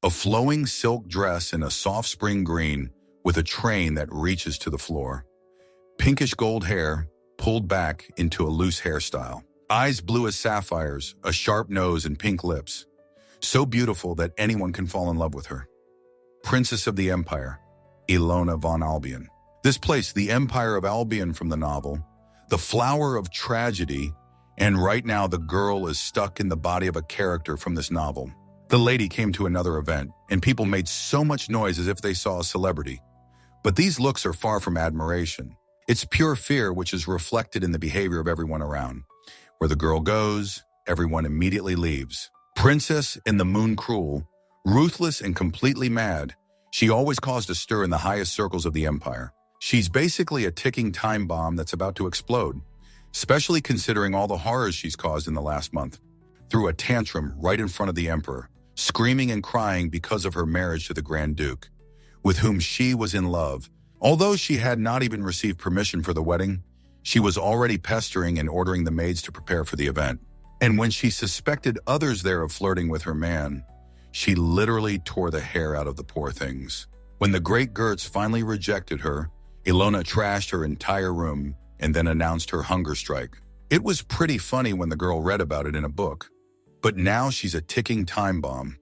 A flowing silk dress in a soft spring green with a train that reaches to the floor. Pinkish gold hair pulled back into a loose hairstyle. Eyes blue as sapphires, a sharp nose and pink lips. So beautiful that anyone can fall in love with her. Princess of the Empire, Ilona von Albion. This place, the Empire of Albion from the novel, the flower of tragedy, and right now the girl is stuck in the body of a character from this novel. The lady came to another event, and people made so much noise as if they saw a celebrity. But these looks are far from admiration. It's pure fear, which is reflected in the behavior of everyone around. Where the girl goes, everyone immediately leaves. Princess in the Moon Cruel, ruthless and completely mad, she always caused a stir in the highest circles of the empire. She's basically a ticking time bomb that's about to explode, especially considering all the horrors she's caused in the last month. Threw a tantrum right in front of the emperor, screaming and crying because of her marriage to the Grand Duke, with whom she was in love. Although she had not even received permission for the wedding, she was already pestering and ordering the maids to prepare for the event. And when she suspected others there of flirting with her man, she literally tore the hair out of the poor things. When the great Gertz finally rejected her, Ilona trashed her entire room and then announced her hunger strike. It was pretty funny when the girl read about it in a book, but now she's a ticking time bomb.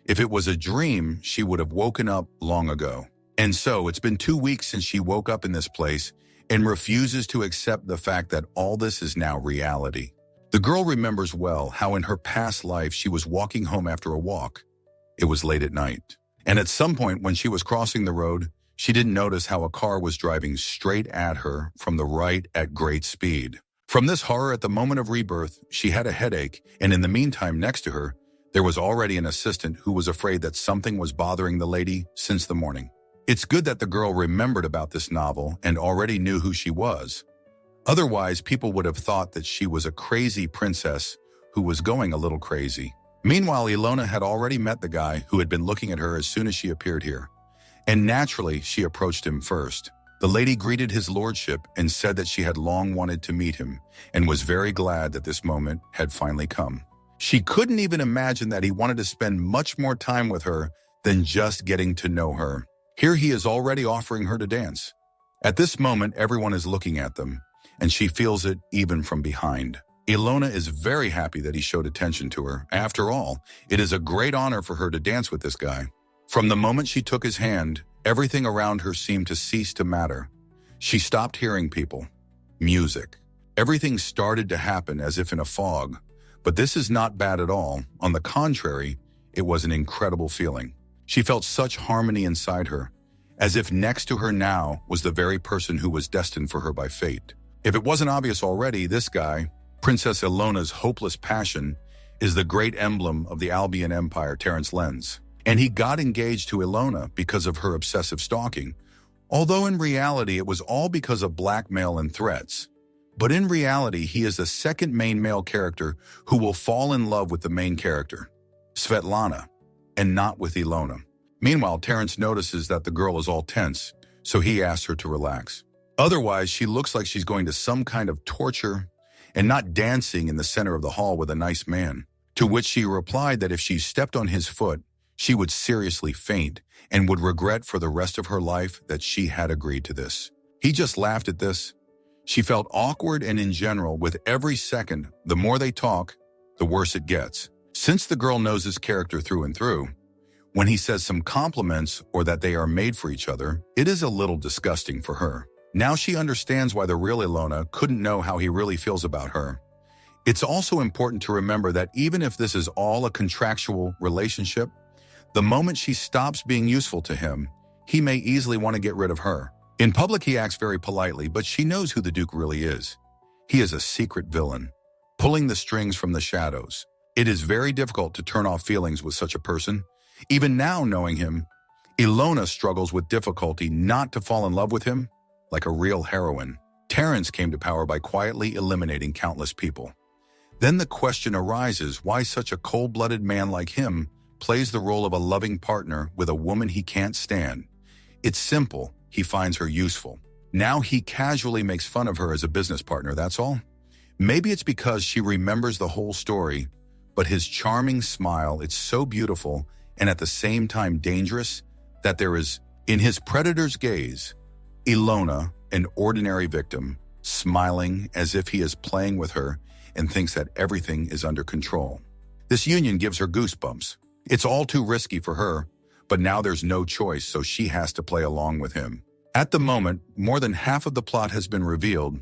If it was a dream, she would have woken up long ago. And so it's been 2 weeks since she woke up in this place and refuses to accept the fact that all this is now reality. The girl remembers well how in her past life she was walking home after a walk. It was late at night. And at some point when she was crossing the road, she didn't notice how a car was driving straight at her from the right at great speed. From this horror at the moment of rebirth, she had a headache, and in the meantime next to her, there was already an assistant who was afraid that something was bothering the lady since the morning. It's good that the girl remembered about this novel and already knew who she was. Otherwise, people would have thought that she was a crazy princess who was going a little crazy. Meanwhile, Ilona had already met the guy who had been looking at her as soon as she appeared here. And naturally, she approached him first. The lady greeted his lordship and said that she had long wanted to meet him and was very glad that this moment had finally come. She couldn't even imagine that he wanted to spend much more time with her than just getting to know her. Here he is already offering her to dance. At this moment, everyone is looking at them, and she feels it even from behind. Ilona is very happy that he showed attention to her. After all, it is a great honor for her to dance with this guy. From the moment she took his hand, everything around her seemed to cease to matter. She stopped hearing people, music. Everything started to happen as if in a fog. But this is not bad at all. On the contrary, it was an incredible feeling. She felt such harmony inside her, as if next to her now was the very person who was destined for her by fate. If it wasn't obvious already, this guy, Princess Ilona's hopeless passion, is the great emblem of the Albion Empire, Terence Lenz. And he got engaged to Ilona because of her obsessive stalking, although in reality it was all because of blackmail and threats. But in reality, he is the second main male character who will fall in love with the main character, Svetlana, and not with Ilona. Meanwhile, Terence notices that the girl is all tense, so he asks her to relax. Otherwise, she looks like she's going to some kind of torture and not dancing in the center of the hall with a nice man, to which she replied that if she stepped on his foot, she would seriously faint and would regret for the rest of her life that she had agreed to this. He just laughed at this. She felt awkward, and in general, with every second, the more they talk, the worse it gets. Since the girl knows his character through and through, when he says some compliments or that they are made for each other, it is a little disgusting for her. Now she understands why the real Ilona couldn't know how he really feels about her. It's also important to remember that even if this is all a contractual relationship, the moment she stops being useful to him, he may easily want to get rid of her. In public, he acts very politely, but she knows who the Duke really is. He is a secret villain, pulling the strings from the shadows. It is very difficult to turn off feelings with such a person. Even now, knowing him, Ilona struggles with difficulty not to fall in love with him like a real heroine. Terence came to power by quietly eliminating countless people. Then the question arises why such a cold-blooded man like him plays the role of a loving partner with a woman he can't stand. It's simple. He finds her useful. Now he casually makes fun of her as a business partner, that's all. Maybe it's because she remembers the whole story, but his charming smile, it's so beautiful, and at the same time dangerous that there is, in his predator's gaze, Ilona, an ordinary victim, smiling as if he is playing with her and thinks that everything is under control. This union gives her goosebumps. It's all too risky for her, but now there's no choice, so she has to play along with him. At the moment, more than half of the plot has been revealed.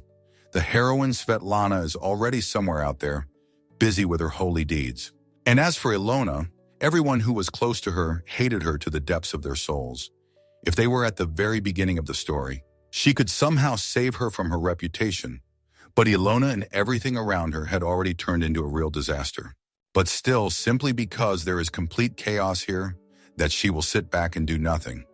The heroine Svetlana is already somewhere out there, busy with her holy deeds. And as for Ilona, everyone who was close to her hated her to the depths of their souls. If they were at the very beginning of the story, she could somehow save her from her reputation. But Ilona and everything around her had already turned into a real disaster. But still, simply because there is complete chaos here, that she will sit back and do nothing,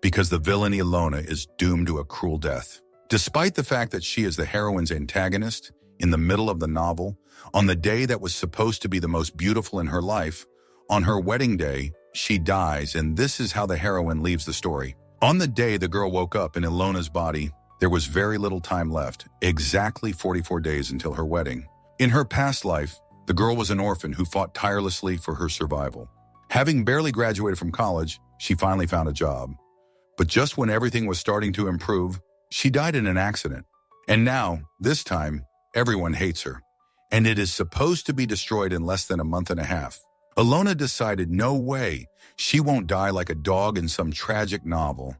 because the villain Ilona is doomed to a cruel death. Despite the fact that she is the heroine's antagonist, in the middle of the novel, on the day that was supposed to be the most beautiful in her life, on her wedding day, she dies, and this is how the heroine leaves the story. On the day the girl woke up in Ilona's body, there was very little time left, exactly 44 days until her wedding. In her past life, the girl was an orphan who fought tirelessly for her survival. Having barely graduated from college, she finally found a job. But just when everything was starting to improve, she died in an accident. And now, this time, everyone hates her. And it is supposed to be destroyed in less than a month and a half. Ilona decided, no way, she won't die like a dog in some tragic novel.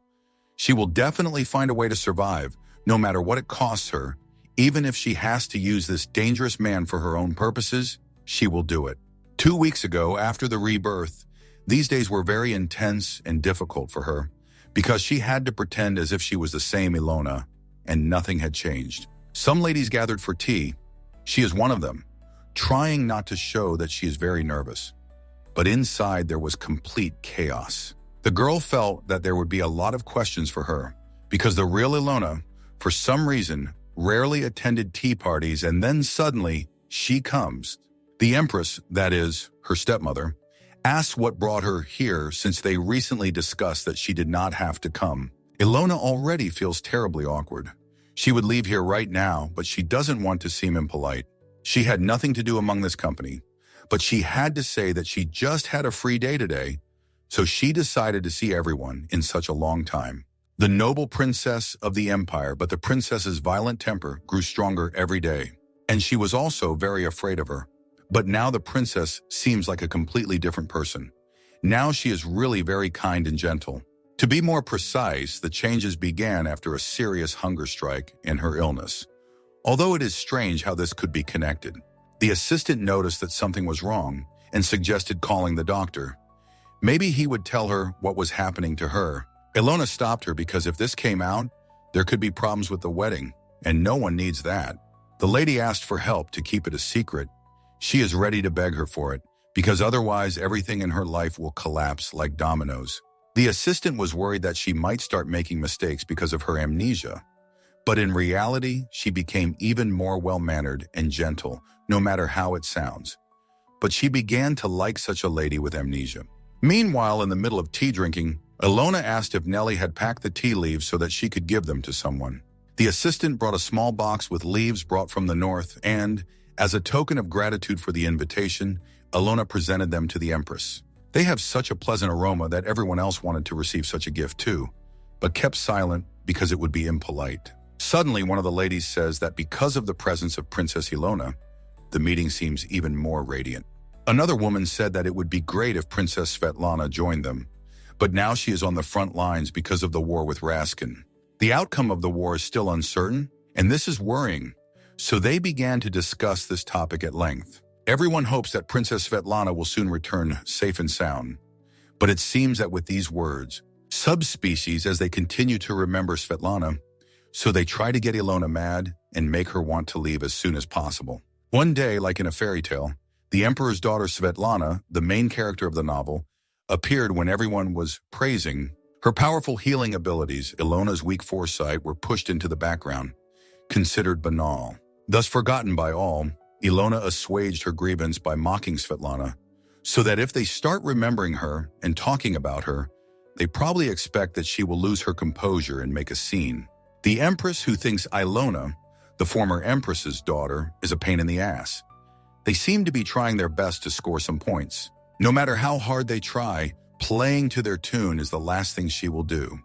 She will definitely find a way to survive, no matter what it costs her. Even if she has to use this dangerous man for her own purposes, she will do it. 2 weeks ago, after the rebirth, these days were very intense and difficult for her, because she had to pretend as if she was the same Ilona, and nothing had changed. Some ladies gathered for tea. She is one of them, trying not to show that she is very nervous. But inside there was complete chaos. The girl felt that there would be a lot of questions for her, because the real Ilona, for some reason, rarely attended tea parties, and then suddenly, she comes. The Empress, that is, her stepmother, asks what brought her here since they recently discussed that she did not have to come. Ilona already feels terribly awkward. She would leave here right now, but she doesn't want to seem impolite. She had nothing to do among this company, but she had to say that she just had a free day today, so she decided to see everyone in such a long time. The noble princess of the empire, but the princess's violent temper grew stronger every day, and she was also very afraid of her. But now the princess seems like a completely different person. Now she is really very kind and gentle. To be more precise, the changes began after a serious hunger strike and her illness. Although it is strange how this could be connected. The assistant noticed that something was wrong and suggested calling the doctor. Maybe he would tell her what was happening to her. Ilona stopped her because if this came out, there could be problems with the wedding, and no one needs that. The lady asked for help to keep it a secret. She is ready to beg her for it, because otherwise everything in her life will collapse like dominoes. The assistant was worried that she might start making mistakes because of her amnesia. But in reality, she became even more well-mannered and gentle, no matter how it sounds. But she began to like such a lady with amnesia. Meanwhile, in the middle of tea drinking, Ilona asked if Nellie had packed the tea leaves so that she could give them to someone. The assistant brought a small box with leaves brought from the north and, as a token of gratitude for the invitation, Ilona presented them to the Empress. They have such a pleasant aroma that everyone else wanted to receive such a gift too, but kept silent because it would be impolite. Suddenly, one of the ladies says that because of the presence of Princess Ilona, the meeting seems even more radiant. Another woman said that it would be great if Princess Svetlana joined them, but now she is on the front lines because of the war with Raskin. The outcome of the war is still uncertain, and this is worrying. So they began to discuss this topic at length. Everyone hopes that Princess Svetlana will soon return safe and sound. But it seems that with these words, subspecies as they continue to remember Svetlana, so they try to get Ilona mad and make her want to leave as soon as possible. One day, like in a fairy tale, the emperor's daughter Svetlana, the main character of the novel, appeared when everyone was praising her powerful healing abilities. Ilona's weak foresight were pushed into the background, considered banal. Thus forgotten by all, Ilona assuaged her grievance by mocking Svetlana, so that if they start remembering her and talking about her, they probably expect that she will lose her composure and make a scene. The Empress, who thinks Ilona, the former Empress's daughter, is a pain in the ass. They seem to be trying their best to score some points. No matter how hard they try, Playing to their tune is the last thing she will do.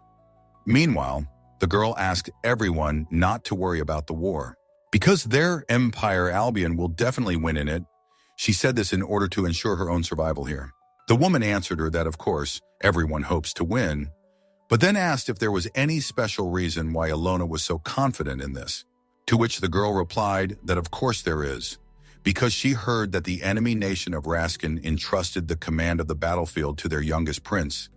Meanwhile, the girl asked everyone not to worry about the war. Because their empire, Albion, will definitely win in it, she said this in order to ensure her own survival here. The woman answered her that, of course, everyone hopes to win, but then asked if there was any special reason why Ilona was so confident in this. To which the girl replied that of course there is, because she heard that the enemy nation of Raskin entrusted the command of the battlefield to their youngest prince.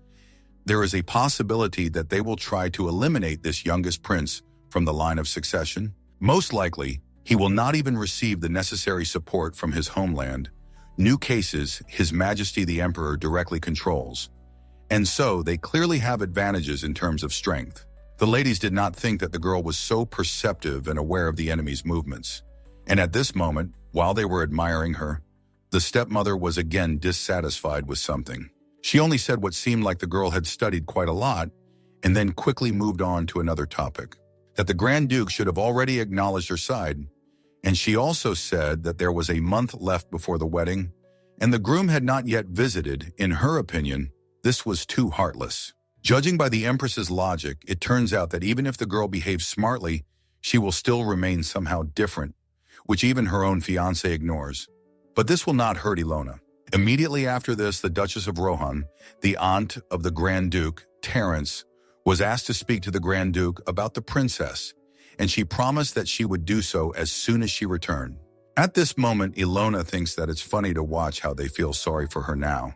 There is a possibility that they will try to eliminate this youngest prince from the line of succession. Most likely, he will not even receive the necessary support from his homeland, new cases His Majesty the Emperor directly controls. And so they clearly have advantages in terms of strength. The ladies did not think that the girl was so perceptive and aware of the enemy's movements. And at this moment, while they were admiring her, the stepmother was again dissatisfied with something. She only said what seemed like the girl had studied quite a lot, and then quickly moved on to another topic, that the Grand Duke should have already acknowledged her side, and she also said that there was a month left before the wedding, and the groom had not yet visited. In her opinion, this was too heartless. Judging by the Empress's logic, it turns out that even if the girl behaves smartly, she will still remain somehow different, which even her own fiancé ignores. But this will not hurt Ilona. Immediately after this, the Duchess of Rohan, the aunt of the Grand Duke, Terence, was asked to speak to the Grand Duke about the princess, and she promised that she would do so as soon as she returned. At this moment, Ilona thinks that it's funny to watch how they feel sorry for her now.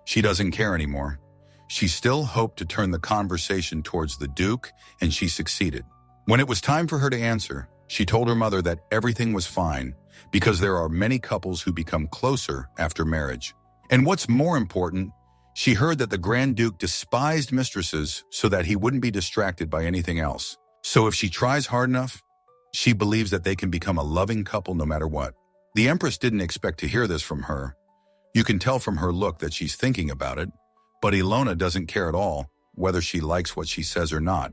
She doesn't care anymore. She still hoped to turn the conversation towards the Duke, and she succeeded. When it was time for her to answer, she told her mother that everything was fine because there are many couples who become closer after marriage. And what's more important, she heard that the Grand Duke despised mistresses so that he wouldn't be distracted by anything else. So if she tries hard enough, she believes that they can become a loving couple no matter what. The Empress didn't expect to hear this from her. You can tell from her look that she's thinking about it, but Ilona doesn't care at all whether she likes what she says or not.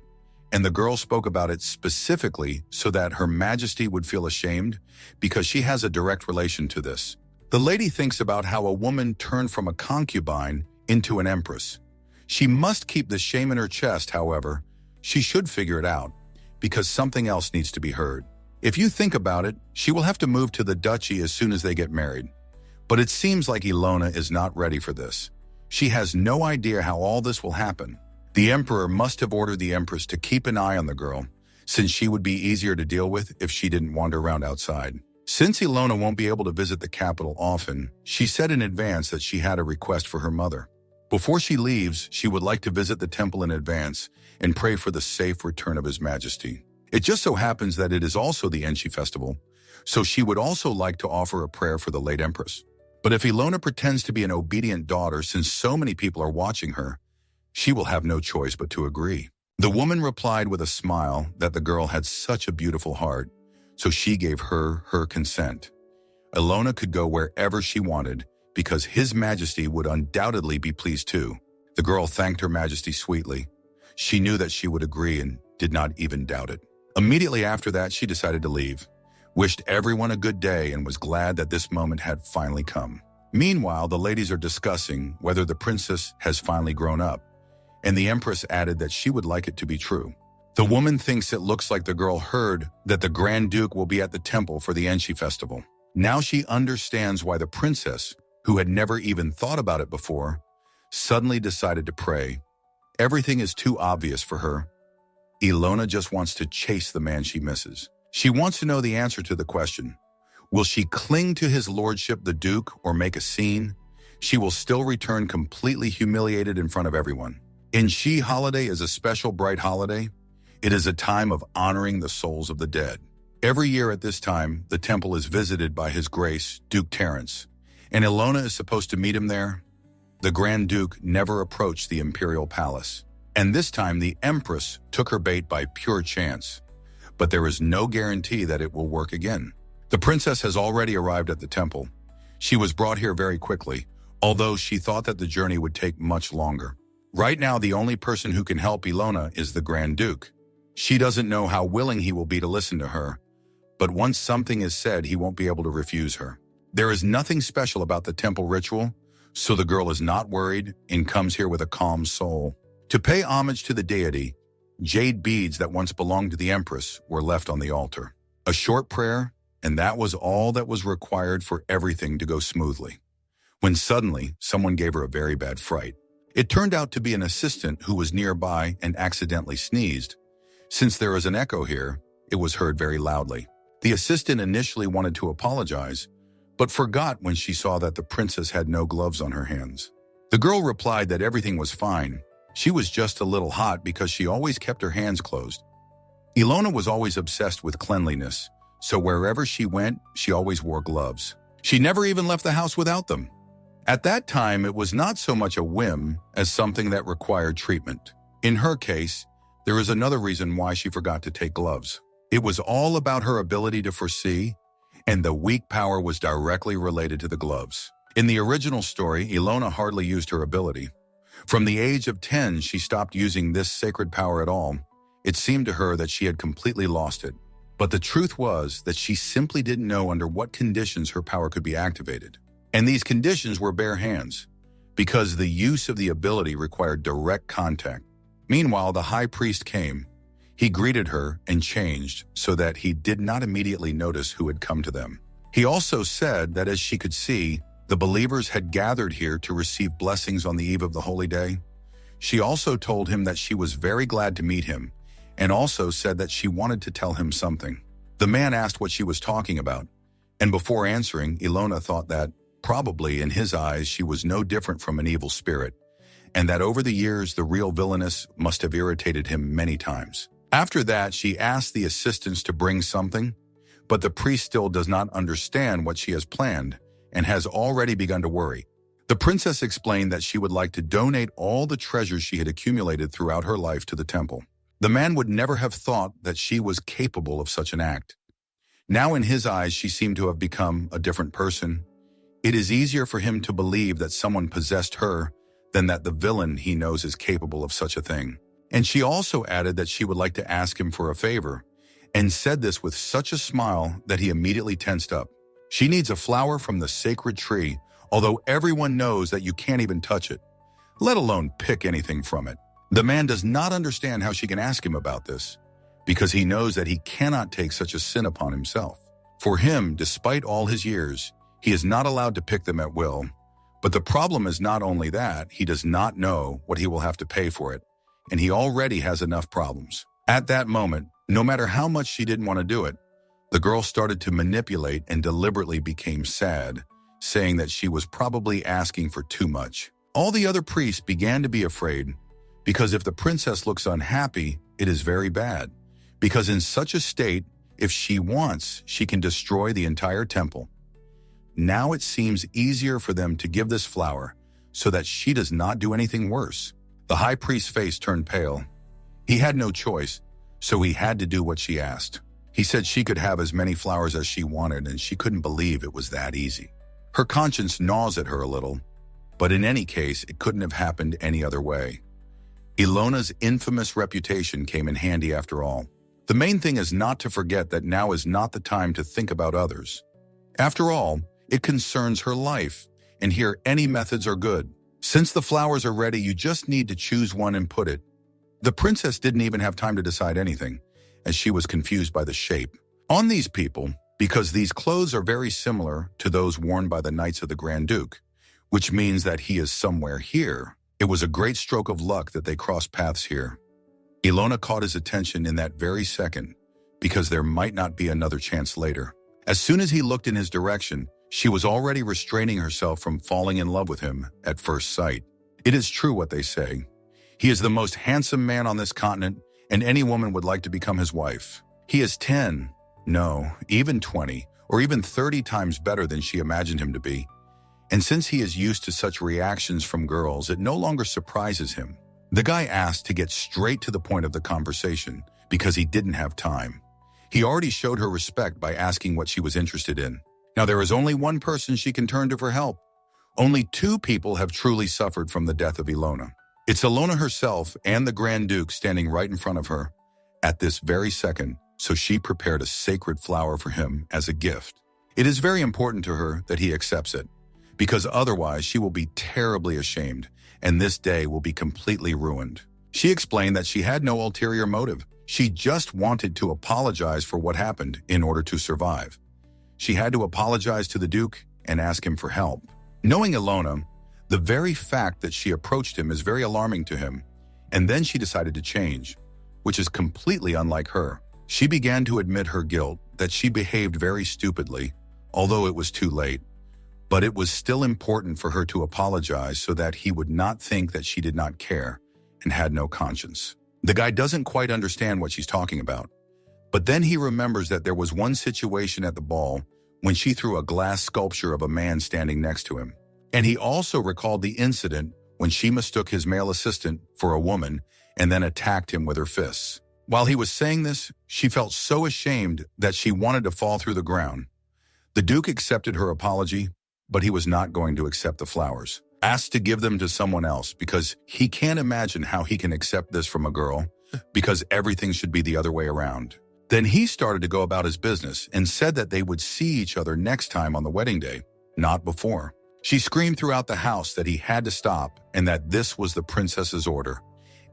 And the girl spoke about it specifically so that Her Majesty would feel ashamed because she has a direct relation to this. The lady thinks about how a woman turned from a concubine into an empress. She must keep the shame in her chest, however. She should figure it out because something else needs to be heard. If you think about it, she will have to move to the duchy as soon as they get married. But it seems like Ilona is not ready for this. She has no idea how all this will happen. The Emperor must have ordered the Empress to keep an eye on the girl, since she would be easier to deal with if she didn't wander around outside. Since Ilona won't be able to visit the capital often, she said in advance that she had a request for her mother. Before she leaves, she would like to visit the temple in advance and pray for the safe return of His Majesty. It just so happens that it is also the Enshi festival, so she would also like to offer a prayer for the late Empress. But if Ilona pretends to be an obedient daughter, since so many people are watching her, she will have no choice but to agree. The woman replied with a smile that the girl had such a beautiful heart, so she gave her consent. Ilona could go wherever she wanted because His Majesty would undoubtedly be pleased too. The girl thanked Her Majesty sweetly. She knew that she would agree and did not even doubt it. Immediately after that, she decided to leave, wished everyone a good day, and was glad that this moment had finally come. Meanwhile, the ladies are discussing whether the princess has finally grown up, and the Empress added that she would like it to be true. The woman thinks it looks like the girl heard that the Grand Duke will be at the temple for the Enshi festival. Now she understands why the princess, who had never even thought about it before, suddenly decided to pray. Everything is too obvious for her. Ilona just wants to chase the man she misses. She wants to know the answer to the question, will she cling to his lordship, the Duke, or make a scene? She will still return completely humiliated in front of everyone. Enshi holiday is a special bright holiday. It is a time of honoring the souls of the dead. Every year at this time, the temple is visited by His Grace, Duke Terence, and Ilona is supposed to meet him there. The Grand Duke never approached the imperial palace, and this time the Empress took her bait by pure chance. But there is no guarantee that it will work again. The princess has already arrived at the temple. She was brought here very quickly, although she thought that the journey would take much longer. Right now, the only person who can help Ilona is the Grand Duke. She doesn't know how willing he will be to listen to her, but once something is said, he won't be able to refuse her. There is nothing special about the temple ritual, So the girl is not worried and comes here with a calm soul. To pay homage to the deity, jade beads that once belonged to the Empress were left on the altar. A short prayer, and that was all that was required for everything to go smoothly. When suddenly, someone gave her a very bad fright. It turned out to be an assistant who was nearby and accidentally sneezed. Since there is an echo here, it was heard very loudly. The assistant initially wanted to apologize, but forgot when she saw that the princess had no gloves on her hands. The girl replied that everything was fine. She was just a little hot because she always kept her hands closed. Ilona was always obsessed with cleanliness, so wherever she went, she always wore gloves. She never even left the house without them. At that time, it was not so much a whim as something that required treatment. In her case, there is another reason why she forgot to take gloves. It was all about her ability to foresee, and the weak power was directly related to the gloves. In the original story, Ilona hardly used her ability. From the age of 10, she stopped using this sacred power at all. It seemed to her that she had completely lost it. But the truth was that she simply didn't know under what conditions her power could be activated. And these conditions were bare hands, because the use of the ability required direct contact. Meanwhile, the high priest came. He greeted her and changed so that he did not immediately notice who had come to them. He also said that as she could see, the believers had gathered here to receive blessings on the eve of the holy day. She also told him that she was very glad to meet him, and also said that she wanted to tell him something. The man asked what she was talking about, and before answering, Ilona thought that, probably in his eyes, she was no different from an evil spirit, and that over the years, the real villainess must have irritated him many times. After that, she asked the assistants to bring something, but the priest still does not understand what she has planned and has already begun to worry. The princess explained that she would like to donate all the treasures she had accumulated throughout her life to the temple. The man would never have thought that she was capable of such an act. Now in his eyes, she seemed to have become a different person. It is easier for him to believe that someone possessed her than that the villain he knows is capable of such a thing. And she also added that she would like to ask him for a favor, and said this with such a smile that he immediately tensed up. She needs a flower from the sacred tree, although everyone knows that you can't even touch it, let alone pick anything from it. The man does not understand how she can ask him about this, because he knows that he cannot take such a sin upon himself. For him, despite all his years, he is not allowed to pick them at will. But the problem is not only that, he does not know what he will have to pay for it, and he already has enough problems. At that moment, no matter how much she didn't want to do it, the girl started to manipulate and deliberately became sad, saying that she was probably asking for too much. All the other priests began to be afraid, because if the princess looks unhappy, it is very bad. Because in such a state, if she wants, she can destroy the entire temple. Now it seems easier for them to give this flower so that she does not do anything worse. The high priest's face turned pale. He had no choice, so he had to do what she asked. He said she could have as many flowers as she wanted, and she couldn't believe it was that easy. Her conscience gnaws at her a little, but in any case, it couldn't have happened any other way. Ilona's infamous reputation came in handy after all. The main thing is not to forget that now is not the time to think about others. After all, it concerns her life, and here any methods are good. Since the flowers are ready, you just need to choose one and put it. The princess didn't even have time to decide anything, as she was confused by the shape. On these people, because these clothes are very similar to those worn by the Knights of the Grand Duke, which means that he is somewhere here. It was a great stroke of luck that they crossed paths here. Ilona caught his attention in that very second, because there might not be another chance later. As soon as he looked in his direction, she was already restraining herself from falling in love with him at first sight. It is true what they say. He is the most handsome man on this continent, and any woman would like to become his wife. He is 10, no, even 20, or even 30 times better than she imagined him to be. And since he is used to such reactions from girls, it no longer surprises him. The guy asked to get straight to the point of the conversation because he didn't have time. He already showed her respect by asking what she was interested in. Now there is only one person she can turn to for help. Only 2 people have truly suffered from the death of Ilona. It's Ilona herself and the Grand Duke standing right in front of her at this very second, so she prepared a sacred flower for him as a gift. It is very important to her that he accepts it, because otherwise she will be terribly ashamed, and this day will be completely ruined. She explained that she had no ulterior motive. She just wanted to apologize for what happened in order to survive. She had to apologize to the Duke and ask him for help. Knowing Ilona, the very fact that she approached him is very alarming to him, and then she decided to change, which is completely unlike her. She began to admit her guilt, that she behaved very stupidly, although it was too late. But it was still important for her to apologize so that he would not think that she did not care and had no conscience. The guy doesn't quite understand what she's talking about. But then he remembers that there was one situation at the ball when she threw a glass sculpture of a man standing next to him. And he also recalled the incident when she mistook his male assistant for a woman and then attacked him with her fists. While he was saying this, she felt so ashamed that she wanted to fall through the ground. The Duke accepted her apology, but he was not going to accept the flowers. Asked to give them to someone else because he can't imagine how he can accept this from a girl, because everything should be the other way around. Then he started to go about his business and said that they would see each other next time on the wedding day, not before. She screamed throughout the house that he had to stop and that this was the princess's order.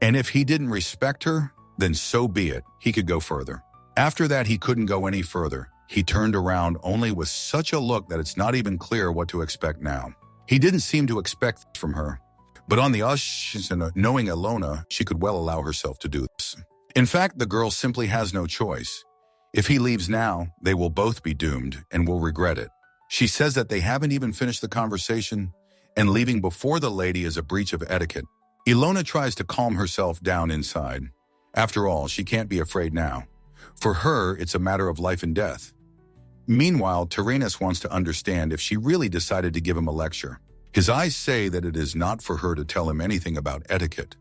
And if he didn't respect her, then so be it, he could go further. After that, he couldn't go any further. He turned around only with such a look that it's not even clear what to expect now. He didn't seem to expect this from her. But on the and knowing Ilona, she could well allow herself to do this. In fact, the girl simply has no choice. If he leaves now, they will both be doomed and will regret it. She says that they haven't even finished the conversation, and leaving before the lady is a breach of etiquette. Ilona tries to calm herself down inside. After all, she can't be afraid now. For her, it's a matter of life and death. Meanwhile, Tyrannus wants to understand if she really decided to give him a lecture. His eyes say that it is not for her to tell him anything about etiquette.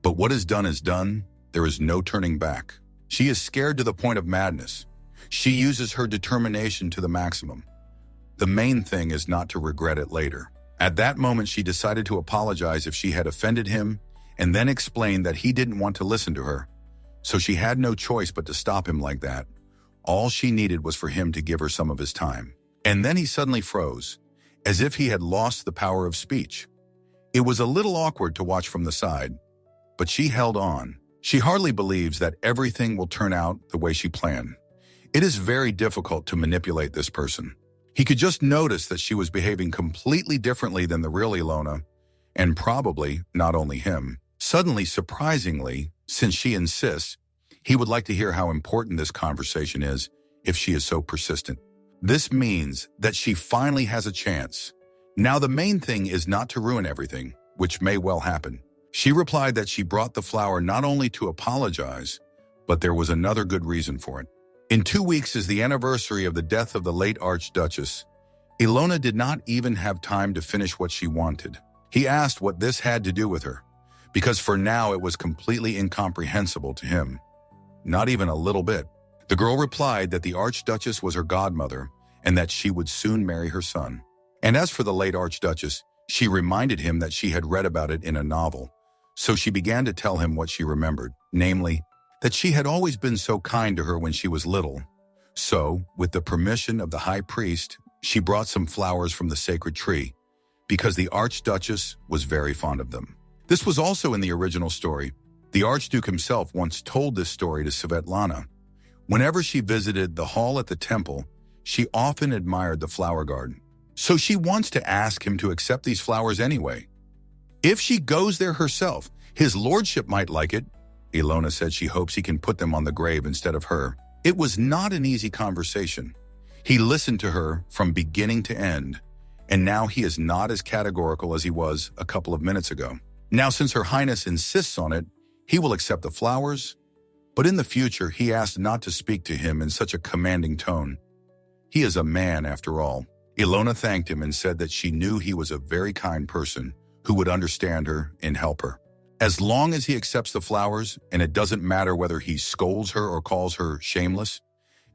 But what is done, there is no turning back. She is scared to the point of madness. She uses her determination to the maximum. The main thing is not to regret it later. At that moment, she decided to apologize if she had offended him, and then explained that he didn't want to listen to her. So she had no choice but to stop him like that. All she needed was for him to give her some of his time. And then he suddenly froze, as if he had lost the power of speech. It was a little awkward to watch from the side, but she held on. She hardly believes that everything will turn out the way she planned. It is very difficult to manipulate this person. He could just notice that she was behaving completely differently than the real Ilona, and probably not only him. Suddenly, surprisingly, since she insists, he would like to hear how important this conversation is if she is so persistent. This means that she finally has a chance. Now the main thing is not to ruin everything, which may well happen. She replied that she brought the flower not only to apologize, but there was another good reason for it. In 2 weeks is the anniversary of the death of the late Archduchess. Ilona did not even have time to finish what she wanted. He asked what this had to do with her, because for now it was completely incomprehensible to him. Not even a little bit. The girl replied that the Archduchess was her godmother and that she would soon marry her son. And as for the late Archduchess, she reminded him that she had read about it in a novel. So she began to tell him what she remembered, namely, that she had always been so kind to her when she was little. So, with the permission of the high priest, she brought some flowers from the sacred tree, because the Archduchess was very fond of them. This was also in the original story. The Archduke himself once told this story to Svetlana. Whenever she visited the hall at the temple, she often admired the flower garden. So she wants to ask him to accept these flowers anyway. If she goes there herself, his lordship might like it. Ilona said she hopes he can put them on the grave instead of her. It was not an easy conversation. He listened to her from beginning to end, and now he is not as categorical as he was a couple of minutes ago. Now, since Her Highness insists on it, he will accept the flowers, but in the future, he asked not to speak to him in such a commanding tone. He is a man, after all. Ilona thanked him and said that she knew he was a very kind person who would understand her and help her. As long as he accepts the flowers, and it doesn't matter whether he scolds her or calls her shameless,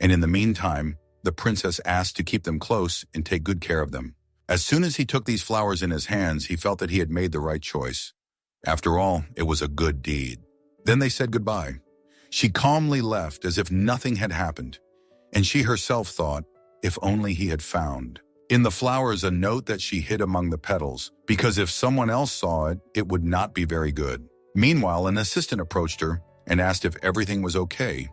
and in the meantime, the princess asked to keep them close and take good care of them. As soon as he took these flowers in his hands, he felt that he had made the right choice. After all, it was a good deed. Then they said goodbye. She calmly left as if nothing had happened, and she herself thought, if only he had found. in the flowers a note that she hid among the petals, because if someone else saw it, it would not be very good. Meanwhile, an assistant approached her and asked if everything was okay,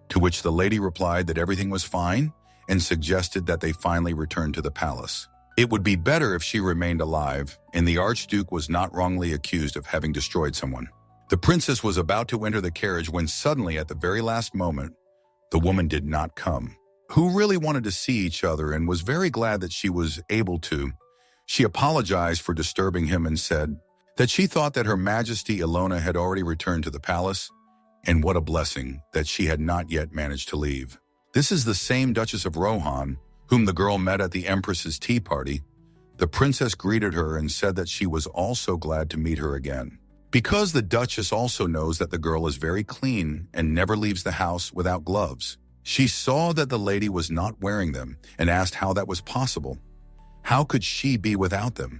to which the lady replied that everything was fine and suggested that they finally return to the palace. It would be better if she remained alive, and the Archduke was not wrongly accused of having destroyed someone. The princess was about to enter the carriage when suddenly, at the very last moment, the woman did not come, who really wanted to see each other and was very glad that she was able to. She apologized for disturbing him and said that she thought that Her Majesty Ilona had already returned to the palace, and what a blessing that she had not yet managed to leave. This is the same Duchess of Rohan, whom the girl met at the Empress's tea party. The princess greeted her and said that she was also glad to meet her again, because the Duchess also knows that the girl is very clean and never leaves the house without gloves. She saw that the lady was not wearing them and asked how that was possible. How could she be without them?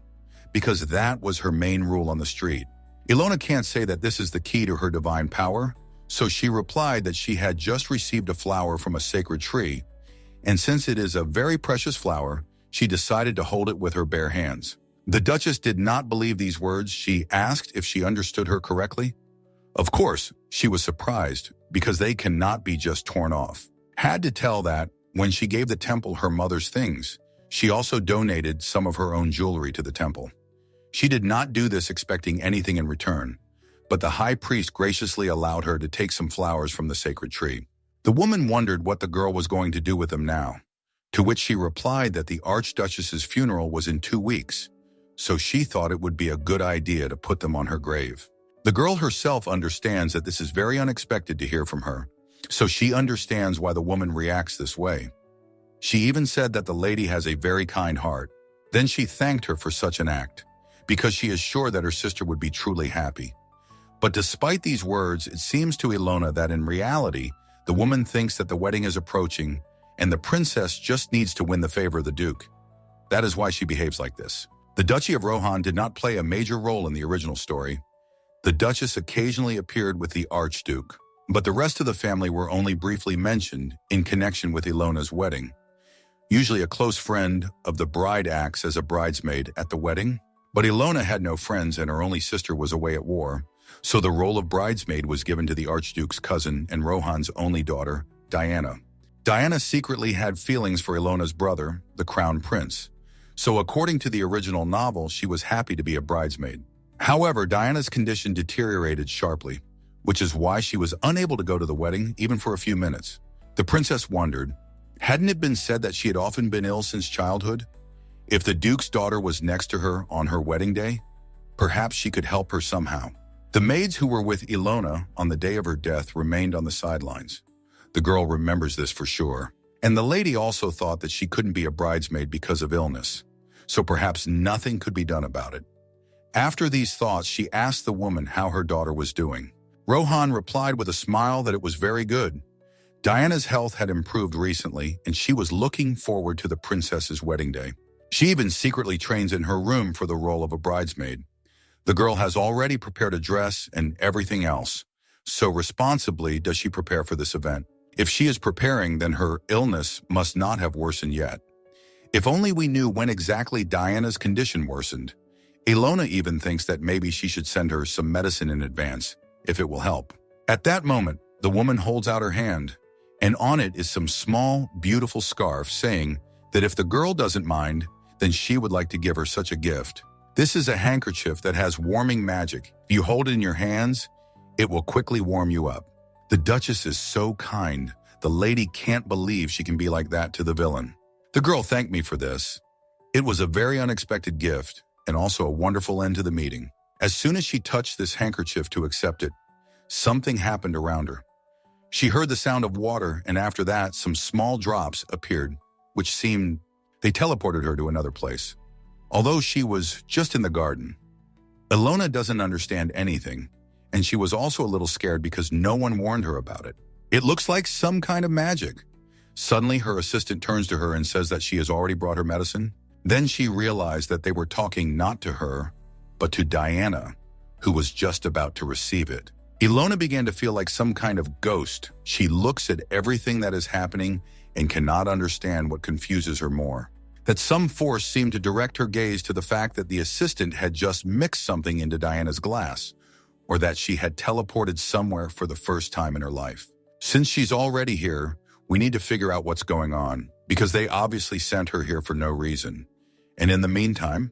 Because that was her main rule on the street. Ilona can't say that this is the key to her divine power, so she replied that she had just received a flower from a sacred tree, and since it is a very precious flower, she decided to hold it with her bare hands. The Duchess did not believe these words. She asked if she understood her correctly. Of course, she was surprised, because they cannot be just torn off. Had to tell that, when she gave the temple her mother's things, she also donated some of her own jewelry to the temple. She did not do this expecting anything in return, but the high priest graciously allowed her to take some flowers from the sacred tree. The woman wondered what the girl was going to do with them now, to which she replied that the Archduchess's funeral was in 2 weeks, so she thought it would be a good idea to put them on her grave. The girl herself understands that this is very unexpected to hear from her, so she understands why the woman reacts this way. She even said that the lady has a very kind heart. Then she thanked her for such an act, because she is sure that her sister would be truly happy. But despite these words, it seems to Ilona that in reality, the woman thinks that the wedding is approaching and the princess just needs to win the favor of the Duke. That is why she behaves like this. The Duchy of Rohan did not play a major role in the original story. The Duchess occasionally appeared with the Archduke, but the rest of the family were only briefly mentioned in connection with Ilona's wedding. Usually a close friend of the bride acts as a bridesmaid at the wedding, but Ilona had no friends and her only sister was away at war, so the role of bridesmaid was given to the Archduke's cousin and Rohan's only daughter, Diana. Diana secretly had feelings for Ilona's brother, the Crown Prince, so according to the original novel, she was happy to be a bridesmaid. However, Diana's condition deteriorated sharply, which is why she was unable to go to the wedding even for a few minutes. The princess wondered, hadn't it been said that she had often been ill since childhood? If the Duke's daughter was next to her on her wedding day, perhaps she could help her somehow. The maids who were with Ilona on the day of her death remained on the sidelines. The girl remembers this for sure. And the lady also thought that she couldn't be a bridesmaid because of illness, so perhaps nothing could be done about it. After these thoughts, she asked the woman how her daughter was doing. Rohan replied with a smile that it was very good. Diana's health had improved recently, and she was looking forward to the princess's wedding day. She even secretly trains in her room for the role of a bridesmaid. The girl has already prepared a dress and everything else, so responsibly does she prepare for this event. If she is preparing, then her illness must not have worsened yet. If only we knew when exactly Diana's condition worsened. Ilona even thinks that maybe she should send her some medicine in advance, if it will help. At that moment, the woman holds out her hand, and on it is some small, beautiful scarf saying that if the girl doesn't mind, then she would like to give her such a gift. This is a handkerchief that has warming magic. If you hold it in your hands, it will quickly warm you up. The Duchess is so kind. The lady can't believe she can be like that to the villain. The girl thanked me for this. It was a very unexpected gift and also a wonderful end to the meeting. As soon as she touched this handkerchief to accept it, something happened around her. She heard the sound of water, and after that, some small drops appeared, which seemed they teleported her to another place. Although she was just in the garden, Ilona doesn't understand anything, and she was also a little scared because no one warned her about it. It looks like some kind of magic. Suddenly, her assistant turns to her and says that she has already brought her medicine. Then she realized that they were talking not to her, but to Diana, who was just about to receive it. Ilona began to feel like some kind of ghost. She looks at everything that is happening and cannot understand what confuses her more. that some force seemed to direct her gaze to the fact that the assistant had just mixed something into Diana's glass, or that she had teleported somewhere for the first time in her life. Since she's already here, we need to figure out what's going on, because they obviously sent her here for no reason. And in the meantime,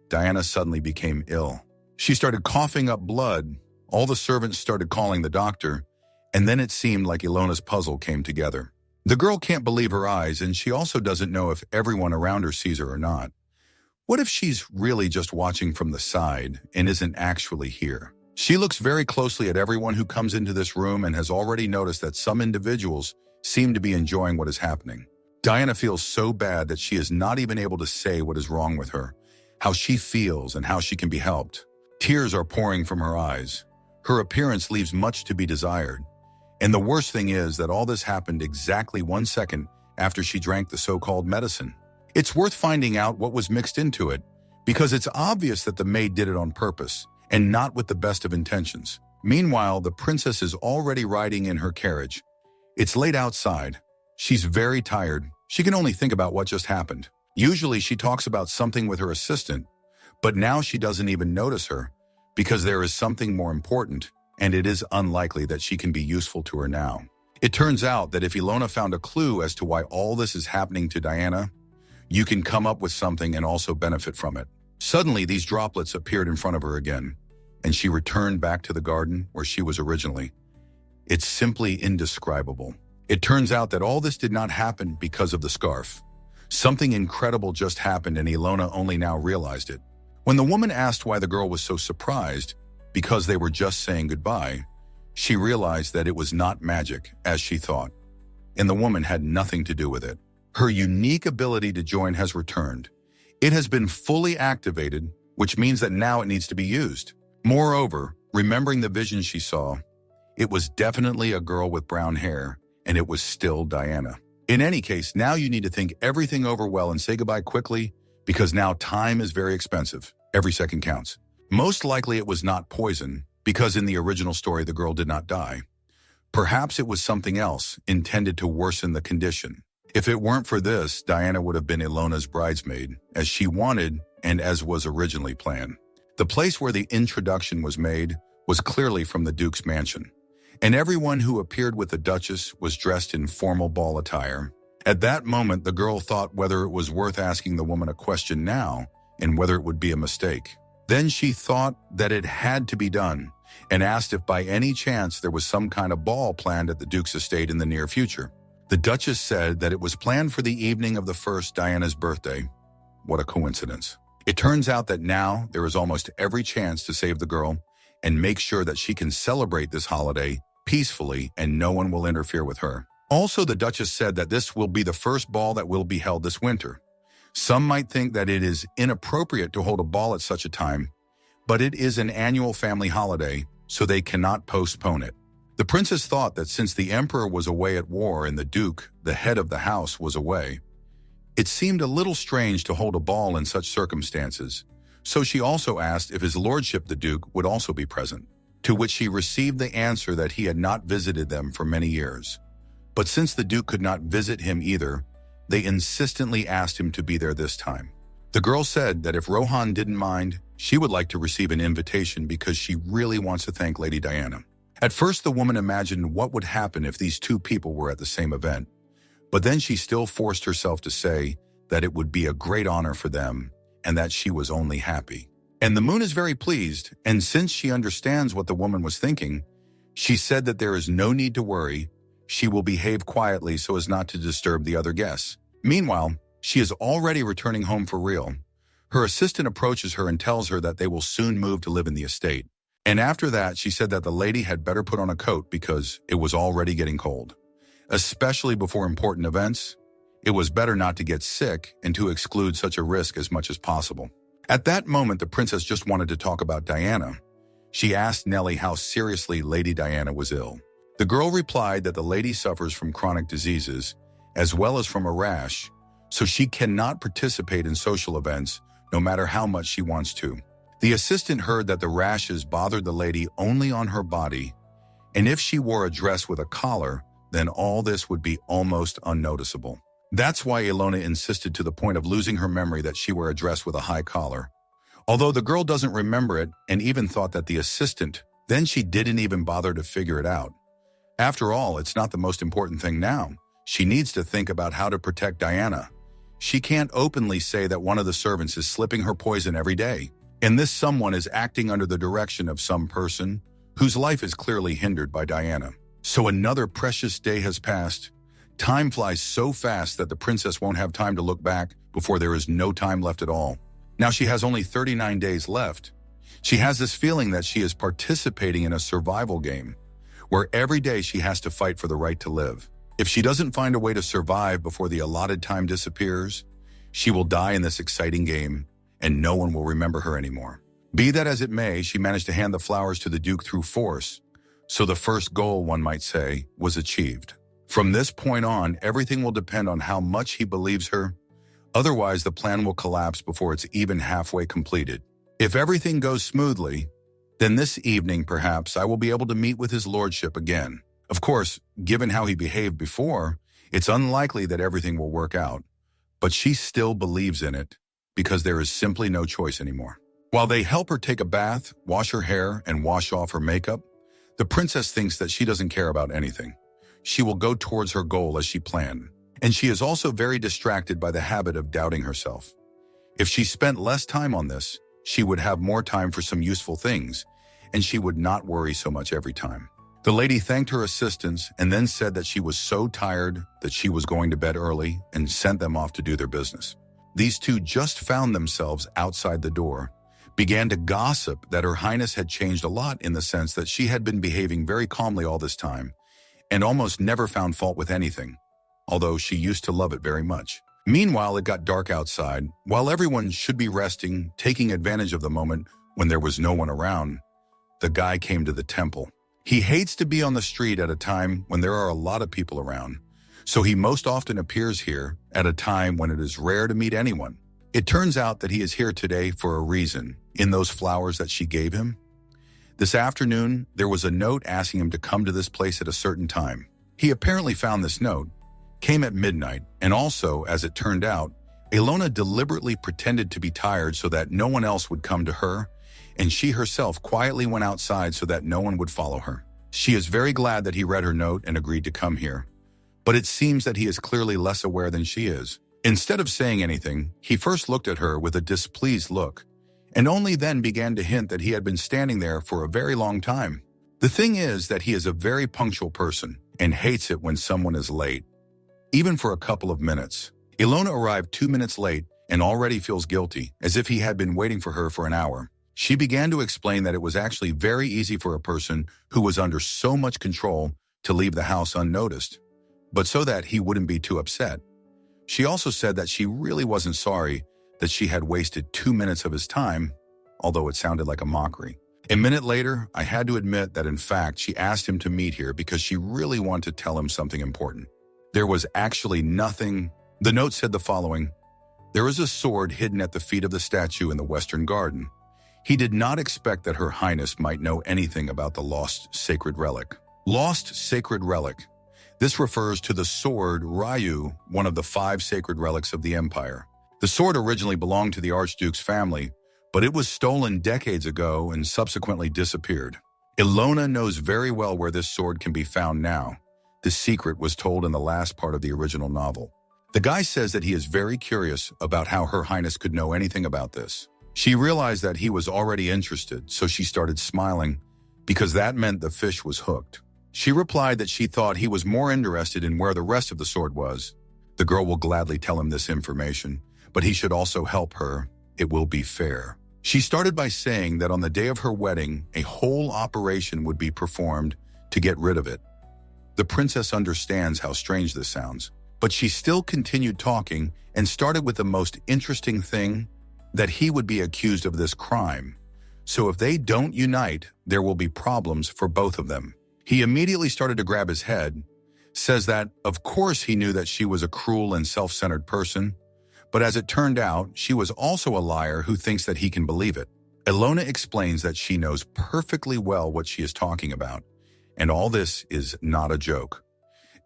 Diana suddenly became ill. She started coughing up blood, all the servants started calling the doctor, and then it seemed like Ilona's puzzle came together. The girl can't believe her eyes, and she also doesn't know if everyone around her sees her or not. What if she's really just watching from the side and isn't actually here? She looks very closely at everyone who comes into this room and has already noticed that some individuals seem to be enjoying what is happening. Diana feels so bad that she is not even able to say what is wrong with her, how she feels and how she can be helped. Tears are pouring from her eyes. Her appearance leaves much to be desired. And the worst thing is that all this happened exactly 1 second after she drank the so-called medicine. It's worth finding out what was mixed into it, because it's obvious that the maid did it on purpose and not with the best of intentions. Meanwhile, the princess is already riding in her carriage. It's late outside. She's very tired. She can only think about what just happened. Usually she talks about something with her assistant, but now she doesn't even notice her because there is something more important, and it is unlikely that she can be useful to her now. It turns out that if Ilona found a clue as to why all this is happening to Diana, you can come up with something and also benefit from it. Suddenly, these droplets appeared in front of her again, and she returned back to the garden where she was originally. It's simply indescribable. It turns out that all this did not happen because of the scarf. Something incredible just happened, and Ilona only now realized it. When the woman asked why the girl was so surprised, because they were just saying goodbye, she realized that it was not magic, as she thought, and the woman had nothing to do with it. Her unique ability to join has returned. It has been fully activated, which means that now it needs to be used. Moreover, remembering the vision she saw, it was definitely a girl with brown hair, and it was still Diana. In any case, now you need to think everything over well and say goodbye quickly, because now time is very expensive. Every second counts. Most likely it was not poison, because in the original story the girl did not die. Perhaps it was something else, intended to worsen the condition. If it weren't for this, Diana would have been Ilona's bridesmaid, as she wanted and as was originally planned. The place where the introduction was made was clearly from the Duke's mansion, and everyone who appeared with the Duchess was dressed in formal ball attire. At that moment, the girl thought whether it was worth asking the woman a question now and whether it would be a mistake. Then she thought that it had to be done and asked if by any chance there was some kind of ball planned at the Duke's estate in the near future. The Duchess said that it was planned for the evening of the first Diana's birthday. What a coincidence. It turns out that now there is almost every chance to save the girl and make sure that she can celebrate this holiday peacefully and no one will interfere with her. Also, the Duchess said that this will be the first ball that will be held this winter. Some might think that it is inappropriate to hold a ball at such a time, but it is an annual family holiday, so they cannot postpone it. The princess thought that since the emperor was away at war and the duke, the head of the house, was away, it seemed a little strange to hold a ball in such circumstances, so she also asked if his lordship the duke would also be present, to which she received the answer that he had not visited them for many years. But since the duke could not visit him either, they insistently asked him to be there this time. The girl said that if Rohan didn't mind, she would like to receive an invitation because she really wants to thank Lady Diana. At first, the woman imagined what would happen if these two people were at the same event, but then she still forced herself to say that it would be a great honor for them and that she was only happy. And the moon is very pleased, and since she understands what the woman was thinking, she said that there is no need to worry. She will behave quietly so as not to disturb the other guests. Meanwhile, she is already returning home for real. Her assistant approaches her and tells her that they will soon move to live in the estate. And after that, she said that the lady had better put on a coat because it was already getting cold. Especially before important events, it was better not to get sick and to exclude such a risk as much as possible. At that moment, the princess just wanted to talk about Diana. She asked Nellie how seriously Lady Diana was ill. The girl replied that the lady suffers from chronic diseases, as well as from a rash, so she cannot participate in social events, no matter how much she wants to. The assistant heard that the rashes bothered the lady only on her body, and if she wore a dress with a collar, then all this would be almost unnoticeable. That's why Ilona insisted to the point of losing her memory that she wear a dress with a high collar. Although the girl doesn't remember it and even thought that the assistant, then she didn't even bother to figure it out. After all, it's not the most important thing now. She needs to think about how to protect Diana. She can't openly say that one of the servants is slipping her poison every day, and this someone is acting under the direction of some person whose life is clearly hindered by Diana. So another precious day has passed. Time flies so fast that the princess won't have time to look back before there is no time left at all. Now she has only 39 days left. She has this feeling that she is participating in a survival game, where every day she has to fight for the right to live. If she doesn't find a way to survive before the allotted time disappears, she will die in this exciting game, and no one will remember her anymore. Be that as it may, she managed to hand the flowers to the Duke through force, so the first goal, one might say, was achieved. From this point on, everything will depend on how much he believes her. Otherwise, the plan will collapse before it's even halfway completed. If everything goes smoothly, then this evening, perhaps, I will be able to meet with his lordship again. Of course, given how he behaved before, it's unlikely that everything will work out. But she still believes in it, because there is simply no choice anymore. While they help her take a bath, wash her hair, and wash off her makeup, the princess thinks that she doesn't care about anything. She will go towards her goal as she planned. And she is also very distracted by the habit of doubting herself. If she spent less time on this, she would have more time for some useful things, and she would not worry so much every time. The lady thanked her assistants and then said that she was so tired that she was going to bed early and sent them off to do their business. These two just found themselves outside the door, began to gossip that Her Highness had changed a lot in the sense that she had been behaving very calmly all this time and almost never found fault with anything, although she used to love it very much. Meanwhile, it got dark outside. While everyone should be resting, taking advantage of the moment when there was no one around, the guy came to the temple. He hates to be on the street at a time when there are a lot of people around, so he most often appears here at a time when it is rare to meet anyone. It turns out that he is here today for a reason, in those flowers that she gave him. This afternoon, there was a note asking him to come to this place at a certain time. He apparently found this note, came at midnight, and also, as it turned out, Ilona deliberately pretended to be tired so that no one else would come to her, and she herself quietly went outside so that no one would follow her. She is very glad that he read her note and agreed to come here, but it seems that he is clearly less aware than she is. Instead of saying anything, he first looked at her with a displeased look, and only then began to hint that he had been standing there for a very long time. The thing is that he is a very punctual person and hates it when someone is late, even for a couple of minutes. Ilona arrived 2 minutes late and already feels guilty, as if he had been waiting for her for an hour. She began to explain that it was actually very easy for a person who was under so much control to leave the house unnoticed, but so that he wouldn't be too upset. She also said that she really wasn't sorry that she had wasted 2 minutes of his time, although it sounded like a mockery. A minute later, I had to admit that in fact she asked him to meet here because she really wanted to tell him something important. There was actually nothing. The note said the following: "There is a sword hidden at the feet of the statue in the Western Garden. He did not expect that Her Highness might know anything about the lost sacred relic." Lost sacred relic. This refers to the sword Ryu, one of the 5 sacred relics of the Empire. The sword originally belonged to the Archduke's family, but it was stolen decades ago and subsequently disappeared. Ilona knows very well where this sword can be found now. The secret was told in the last part of the original novel. The guy says that he is very curious about how Her Highness could know anything about this. She realized that he was already interested, so she started smiling, because that meant the fish was hooked. She replied that she thought he was more interested in where the rest of the sword was. The girl will gladly tell him this information, but he should also help her. It will be fair. She started by saying that on the day of her wedding, a whole operation would be performed to get rid of it. The princess understands how strange this sounds, but she still continued talking and started with the most interesting thing, that he would be accused of this crime. So if they don't unite, there will be problems for both of them. He immediately started to grab his head, says that, of course, he knew that she was a cruel and self-centered person, but as it turned out, she was also a liar who thinks that he can believe it. Ilona explains that she knows perfectly well what she is talking about, and all this is not a joke.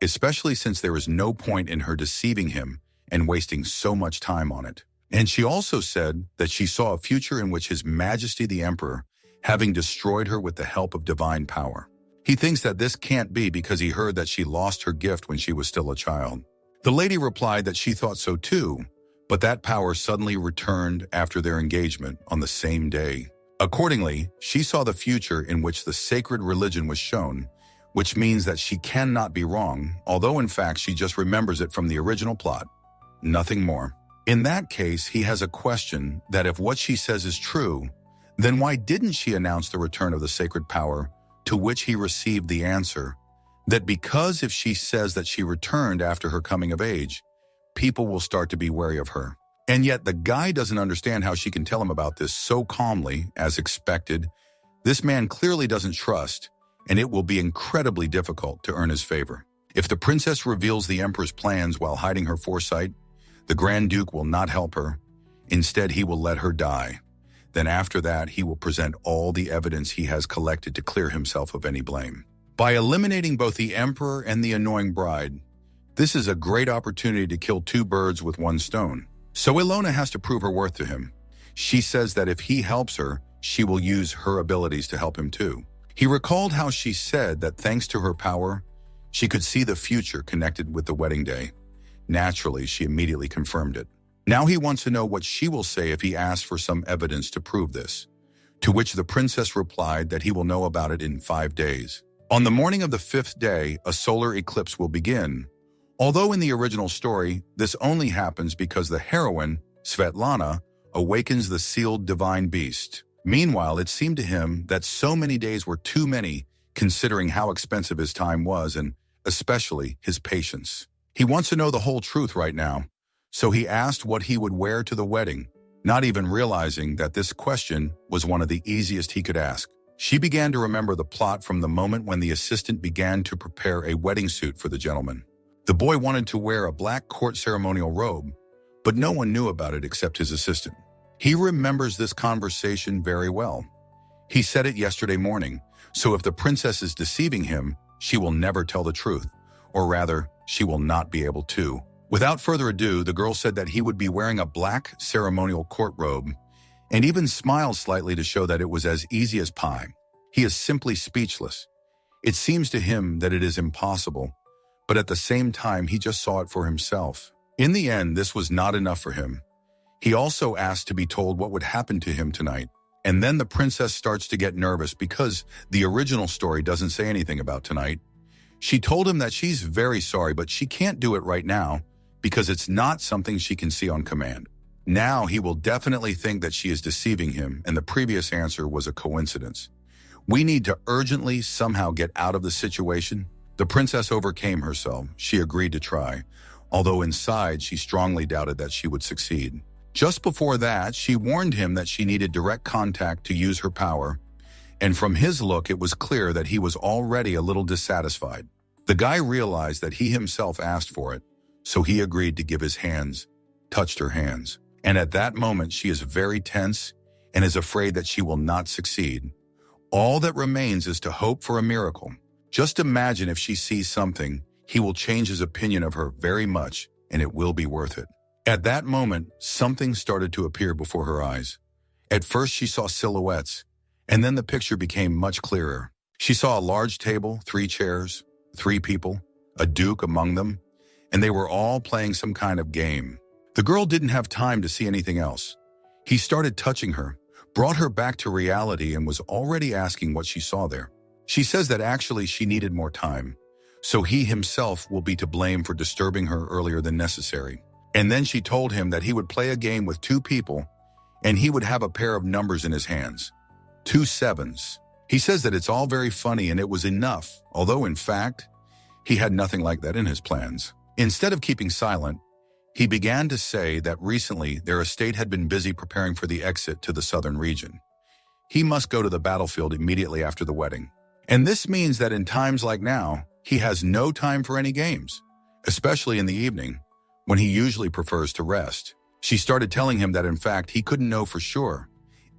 especially since there is no point in her deceiving him and wasting so much time on it. And she also said that she saw a future in which His Majesty the Emperor, having destroyed her with the help of divine power. He thinks that this can't be because he heard that she lost her gift when she was still a child. The lady replied that she thought so too, but that power suddenly returned after their engagement on the same day. Accordingly, she saw the future in which the sacred religion was shown, which means that she cannot be wrong, although in fact she just remembers it from the original plot. Nothing more. In that case, he has a question that if what she says is true, then why didn't she announce the return of the sacred power, to which he received the answer that because if she says that she returned after her coming of age, people will start to be wary of her. And yet the guy doesn't understand how she can tell him about this so calmly, as expected. This man clearly doesn't trust, and it will be incredibly difficult to earn his favor. If the princess reveals the emperor's plans while hiding her foresight, the Grand Duke will not help her. Instead, he will let her die. Then after that, he will present all the evidence he has collected to clear himself of any blame. By eliminating both the emperor and the annoying bride, this is a great opportunity to kill two birds with one stone. So Ilona has to prove her worth to him. She says that if he helps her, she will use her abilities to help him too. He recalled how she said that thanks to her power, she could see the future connected with the wedding day. Naturally, she immediately confirmed it. Now he wants to know what she will say if he asks for some evidence to prove this, to which the princess replied that he will know about it in 5 days. On the morning of the 5th day, a solar eclipse will begin. Although in the original story, this only happens because the heroine, Svetlana, awakens the sealed divine beast. Meanwhile, it seemed to him that so many days were too many, considering how expensive his time was and especially his patience. He wants to know the whole truth right now, so he asked what he would wear to the wedding, not even realizing that this question was one of the easiest he could ask. She began to remember the plot from the moment when the assistant began to prepare a wedding suit for the gentleman. The boy wanted to wear a black court ceremonial robe, but no one knew about it except his assistant. He remembers this conversation very well. He said it yesterday morning, so if the princess is deceiving him, she will never tell the truth, or rather, she will not be able to. Without further ado, the girl said that he would be wearing a black ceremonial court robe, and even smiled slightly to show that it was as easy as pie. He is simply speechless. It seems to him that it is impossible, but at the same time, he just saw it for himself. In the end, this was not enough for him. He also asked to be told what would happen to him tonight. And then the princess starts to get nervous because the original story doesn't say anything about tonight. She told him that she's very sorry, but she can't do it right now because it's not something she can see on command. Now he will definitely think that she is deceiving him, and the previous answer was a coincidence. We need to urgently somehow get out of the situation. The princess overcame herself. She agreed to try, although inside she strongly doubted that she would succeed. Just before that, she warned him that she needed direct contact to use her power, and from his look it was clear that he was already a little dissatisfied. The guy realized that he himself asked for it, so he agreed to give his hands, touched her hands. And at that moment, she is very tense and is afraid that she will not succeed. All that remains is to hope for a miracle. Just imagine if she sees something, he will change his opinion of her very much, and it will be worth it. At that moment, something started to appear before her eyes. At first, she saw silhouettes, and then the picture became much clearer. She saw a large table, 3 chairs, 3 people, a duke among them, and they were all playing some kind of game. The girl didn't have time to see anything else. He started touching her, brought her back to reality, and was already asking what she saw there. She says that actually she needed more time, so he himself will be to blame for disturbing her earlier than necessary. And then she told him that he would play a game with 2 people, and he would have a pair of numbers in his hands. 2 sevens. He says that it's all very funny and it was enough, although in fact, he had nothing like that in his plans. Instead of keeping silent, he began to say that recently their estate had been busy preparing for the exit to the southern region. He must go to the battlefield immediately after the wedding. And this means that in times like now, he has no time for any games, especially in the evening, when he usually prefers to rest. She started telling him that in fact he couldn't know for sure.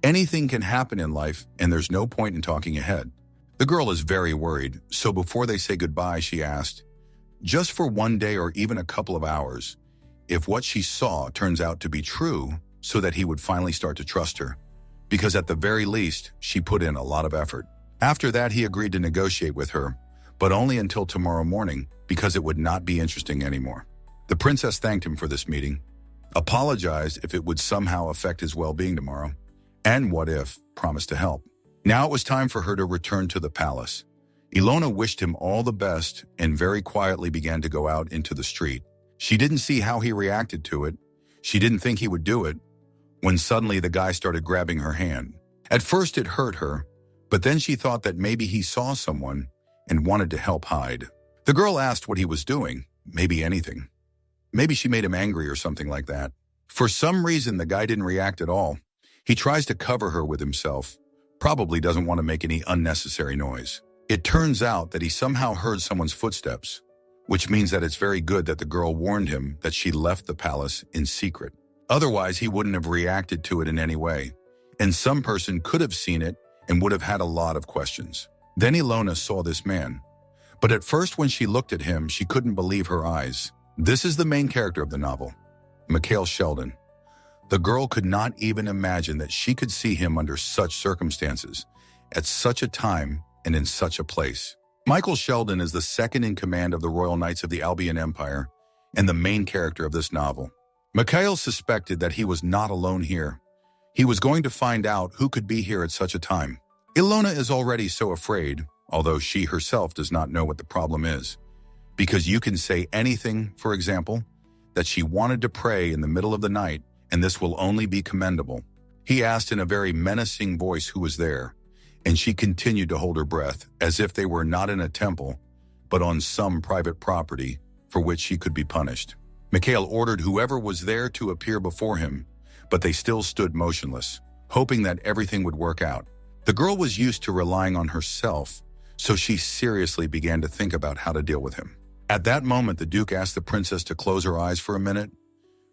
Anything can happen in life, and there's no point in talking ahead. The girl is very worried, so before they say goodbye, she asked, just for one day or even a couple of hours, if what she saw turns out to be true, so that he would finally start to trust her. Because at the very least, she put in a lot of effort. After that, he agreed to negotiate with her, but only until tomorrow morning, because it would not be interesting anymore. The princess thanked him for this meeting, apologized if it would somehow affect his well-being tomorrow, and what if, promised to help. Now it was time for her to return to the palace. Ilona wished him all the best and very quietly began to go out into the street. She didn't see how he reacted to it. She didn't think he would do it, when suddenly the guy started grabbing her hand. At first it hurt her, but then she thought that maybe he saw someone and wanted to help hide. The girl asked what he was doing, maybe anything. Maybe she made him angry or something like that. For some reason, the guy didn't react at all. He tries to cover her with himself, probably doesn't want to make any unnecessary noise. It turns out that he somehow heard someone's footsteps, which means that it's very good that the girl warned him that she left the palace in secret. Otherwise, he wouldn't have reacted to it in any way, and some person could have seen it and would have had a lot of questions. Then Ilona saw this man, but at first when she looked at him, she couldn't believe her eyes. This is the main character of the novel, Mikhail Sheldon. The girl could not even imagine that she could see him under such circumstances, at such a time and in such a place. Michael Sheldon is the second in command of the Royal Knights of the Albion Empire and the main character of this novel. Mikhail suspected that he was not alone here. He was going to find out who could be here at such a time. Ilona is already so afraid, although she herself does not know what the problem is. Because you can say anything, for example, that she wanted to pray in the middle of the night, and this will only be commendable. He asked in a very menacing voice who was there, and she continued to hold her breath, as if they were not in a temple, but on some private property for which she could be punished. Mikhail ordered whoever was there to appear before him, but they still stood motionless, hoping that everything would work out. The girl was used to relying on herself, so she seriously began to think about how to deal with him. At that moment, the Duke asked the princess to close her eyes for a minute.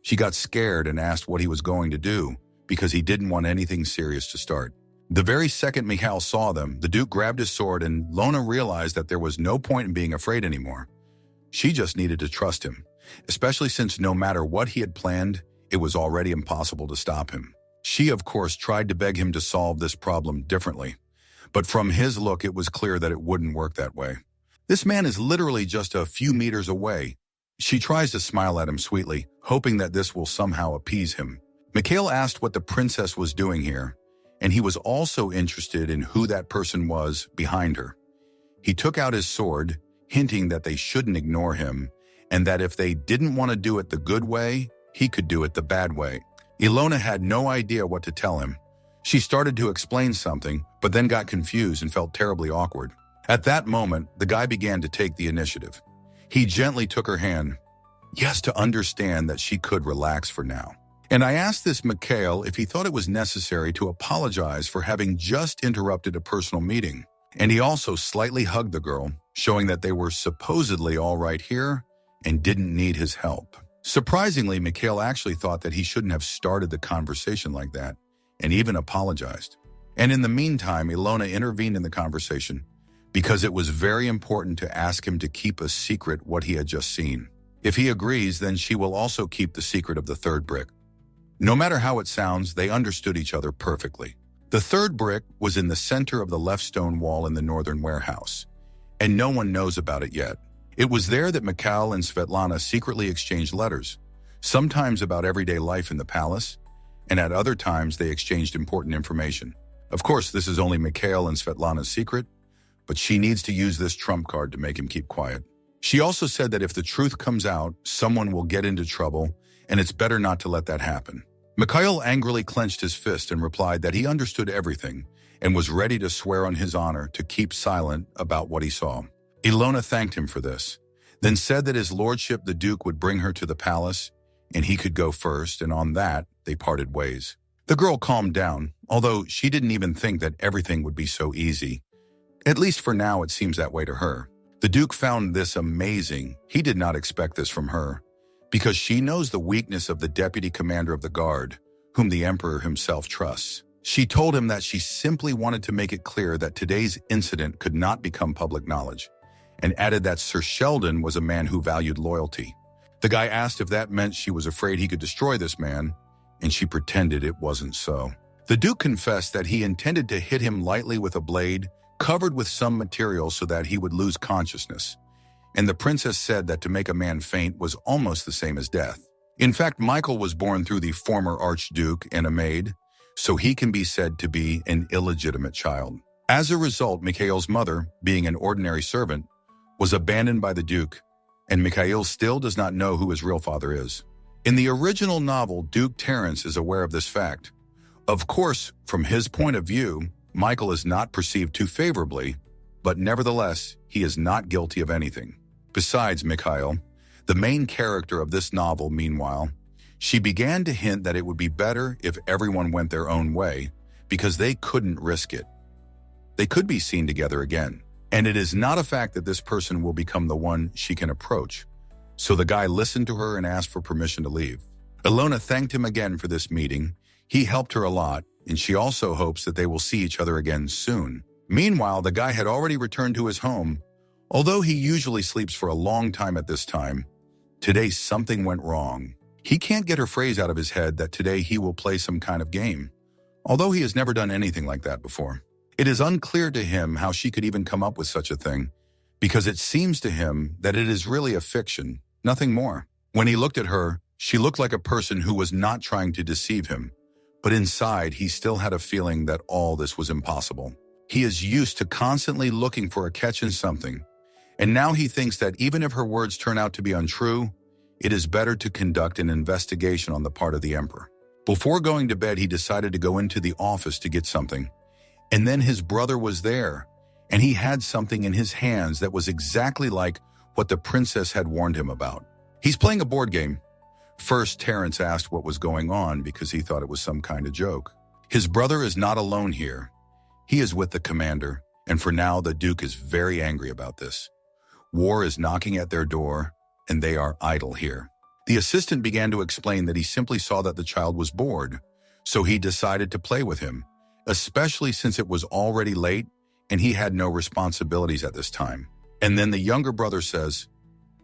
She got scared and asked what he was going to do, because he didn't want anything serious to start. The very second Mikhail saw them, the Duke grabbed his sword, and Lona realized that there was no point in being afraid anymore. She just needed to trust him, especially since no matter what he had planned, it was already impossible to stop him. She, of course, tried to beg him to solve this problem differently, but from his look, it was clear that it wouldn't work that way. This man is literally just a few meters away. She tries to smile at him sweetly, hoping that this will somehow appease him. Mikhail asked what the princess was doing here, and he was also interested in who that person was behind her. He took out his sword, hinting that they shouldn't ignore him, and that if they didn't want to do it the good way, he could do it the bad way. Ilona had no idea what to tell him. She started to explain something, but then got confused and felt terribly awkward. At that moment, the guy began to take the initiative. He gently took her hand, yes, to understand that she could relax for now. And I asked this Mikhail if he thought it was necessary to apologize for having just interrupted a personal meeting. And he also slightly hugged the girl, showing that they were supposedly all right here and didn't need his help. Surprisingly, Mikhail actually thought that he shouldn't have started the conversation like that, and even apologized. And in the meantime, Ilona intervened in the conversation, because it was very important to ask him to keep a secret what he had just seen. If he agrees, then she will also keep the secret of the third brick. No matter how it sounds, they understood each other perfectly. The third brick was in the center of the left stone wall in the northern warehouse, and no one knows about it yet. It was there that Mikhail and Svetlana secretly exchanged letters, sometimes about everyday life in the palace, and at other times they exchanged important information. Of course, this is only Mikhail and Svetlana's secret, but she needs to use this trump card to make him keep quiet. She also said that if the truth comes out, someone will get into trouble, and it's better not to let that happen. Mikhail angrily clenched his fist and replied that he understood everything and was ready to swear on his honor to keep silent about what he saw. Ilona thanked him for this, then said that his lordship the Duke would bring her to the palace, and he could go first, and on that, they parted ways. The girl calmed down, although she didn't even think that everything would be so easy. At least for now, it seems that way to her. The Duke found this amazing. He did not expect this from her, because she knows the weakness of the deputy commander of the guard, whom the emperor himself trusts. She told him that she simply wanted to make it clear that today's incident could not become public knowledge, and added that Sir Sheldon was a man who valued loyalty. The guy asked if that meant she was afraid he could destroy this man, and she pretended it wasn't so. The Duke confessed that he intended to hit him lightly with a blade covered with some material so that he would lose consciousness, and the princess said that to make a man faint was almost the same as death. In fact, Michael was born through the former Archduke and a maid, so he can be said to be an illegitimate child. As a result, Mikhail's mother, being an ordinary servant, was abandoned by the Duke, and Mikhail still does not know who his real father is. In the original novel, Duke Terence is aware of this fact. Of course, from his point of view, Michael is not perceived too favorably, but nevertheless, he is not guilty of anything. Besides Mikhail, the main character of this novel, meanwhile, she began to hint that it would be better if everyone went their own way, because they couldn't risk it. They could be seen together again, and it is not a fact that this person will become the one she can approach. So the guy listened to her and asked for permission to leave. Ilona thanked him again for this meeting. He helped her a lot, and she also hopes that they will see each other again soon. Meanwhile, the guy had already returned to his home. Although he usually sleeps for a long time at this time, today something went wrong. He can't get her phrase out of his head that today he will play some kind of game, although he has never done anything like that before. It is unclear to him how she could even come up with such a thing, because it seems to him that it is really a fiction, nothing more. When he looked at her, she looked like a person who was not trying to deceive him, but inside he still had a feeling that all this was impossible. He is used to constantly looking for a catch in something, and now he thinks that even if her words turn out to be untrue, it is better to conduct an investigation on the part of the emperor. Before going to bed, he decided to go into the office to get something, and then his brother was there, and he had something in his hands that was exactly like what the princess had warned him about. He's playing a board game. First, Terence asked what was going on because he thought it was some kind of joke. His brother is not alone here. He is with the commander, and for now the Duke is very angry about this. War is knocking at their door, and they are idle here. The assistant began to explain that he simply saw that the child was bored, so he decided to play with him, especially since it was already late and he had no responsibilities at this time. And then the younger brother says,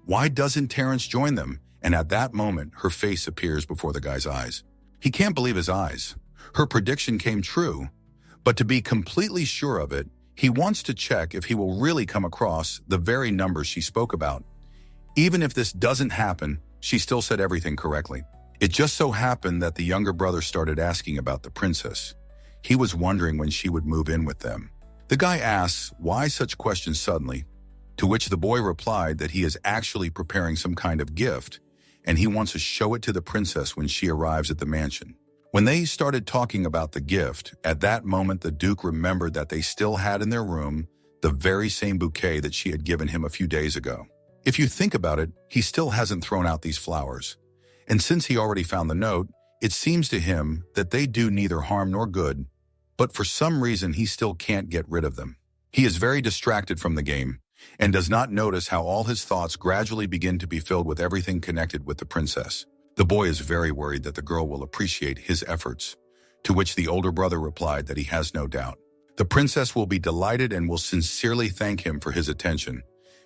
"Why doesn't Terence join them?" And at that moment, her face appears before the guy's eyes. He can't believe his eyes. Her prediction came true, but to be completely sure of it, he wants to check if he will really come across the very numbers she spoke about. Even if this doesn't happen, she still said everything correctly. It just so happened that the younger brother started asking about the princess. He was wondering when she would move in with them. The guy asks, why such questions suddenly? To which the boy replied that he is actually preparing some kind of gift, and he wants to show it to the princess when she arrives at the mansion. When they started talking about the gift, at that moment the Duke remembered that they still had in their room the very same bouquet that she had given him a few days ago. If you think about it, he still hasn't thrown out these flowers. And since he already found the note, it seems to him that they do neither harm nor good, but for some reason he still can't get rid of them. He is very distracted from the game and does not notice how all his thoughts gradually begin to be filled with everything connected with the princess. The boy is very worried that the girl will appreciate his efforts, to which the older brother replied that he has no doubt. The princess will be delighted and will sincerely thank him for his attention,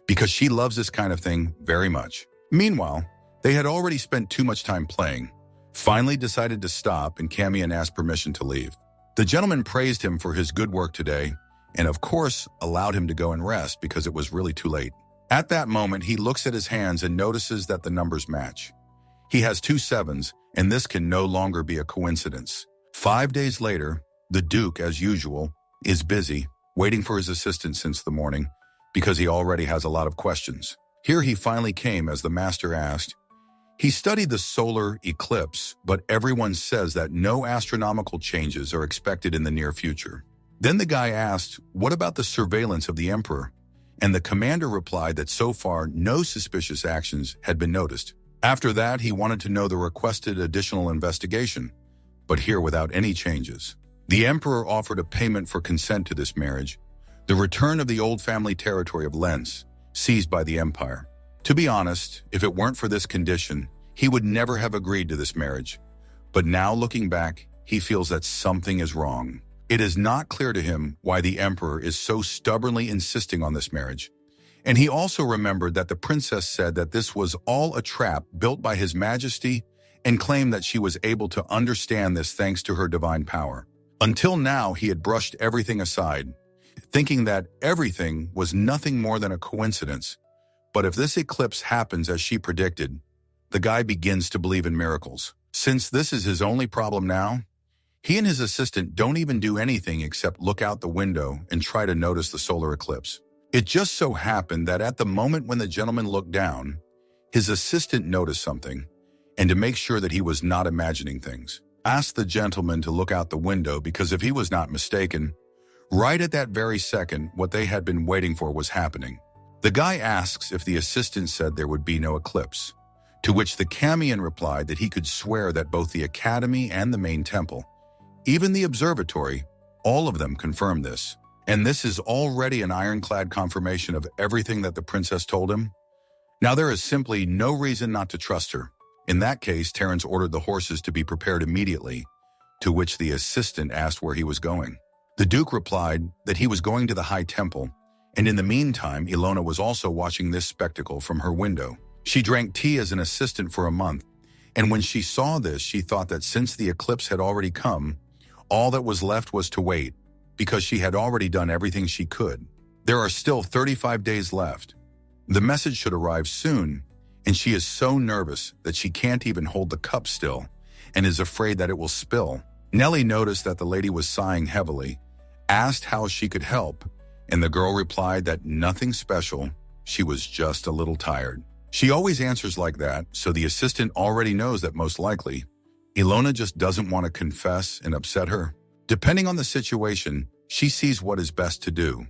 because she loves this kind of thing very much. Meanwhile, they had already spent too much time playing, finally decided to stop, and Camion asked permission to leave. The gentleman praised him for his good work today, and of course allowed him to go and rest because it was really too late. At that moment, he looks at his hands and notices that the numbers match. He has 2 sevens, and this can no longer be a coincidence. 5 days later, the Duke, as usual, is busy, waiting for his assistant since the morning, because he already has a lot of questions. Here he finally came as the master asked. He studied the solar eclipse, but everyone says that no astronomical changes are expected in the near future. Then the guy asked, what about the surveillance of the emperor? And the commander replied that so far no suspicious actions had been noticed. After that, he wanted to know the requested additional investigation, but here without any changes. The emperor offered a payment for consent to this marriage, the return of the old family territory of Lens, seized by the empire. To be honest, if it weren't for this condition, he would never have agreed to this marriage. But now looking back, he feels that something is wrong. It is not clear to him why the emperor is so stubbornly insisting on this marriage, And he also remembered that the princess said that this was all a trap built by His Majesty and claimed that she was able to understand this thanks to her divine power. Until now, he had brushed everything aside, thinking that everything was nothing more than a coincidence. But if this eclipse happens as she predicted, the guy begins to believe in miracles. Since this is his only problem now, he and his assistant don't even do anything except look out the window and try to notice the solar eclipse. It just so happened that at the moment when the gentleman looked down, his assistant noticed something, and to make sure that he was not imagining things, asked the gentleman to look out the window because if he was not mistaken, right at that very second, what they had been waiting for was happening. The guy asks if the assistant said there would be no eclipse, to which the Kamian replied that he could swear that both the academy and the main temple, even the observatory, all of them confirmed this. And this is already an ironclad confirmation of everything that the princess told him. Now there is simply no reason not to trust her. In that case, Terence ordered the horses to be prepared immediately, to which the assistant asked where he was going. The Duke replied that he was going to the High Temple, and in the meantime, Ilona was also watching this spectacle from her window. She drank tea as an assistant for a month, and when she saw this, she thought that since the eclipse had already come, all that was left was to wait, because she had already done everything she could. There are still 35 days left. The message should arrive soon, and she is so nervous that she can't even hold the cup still and is afraid that it will spill. Nellie noticed that the lady was sighing heavily, asked how she could help, and the girl replied that nothing special, she was just a little tired. She always answers like that, so the assistant already knows that most likely, Ilona just doesn't want to confess and upset her. Depending on the situation, she sees what is best to do.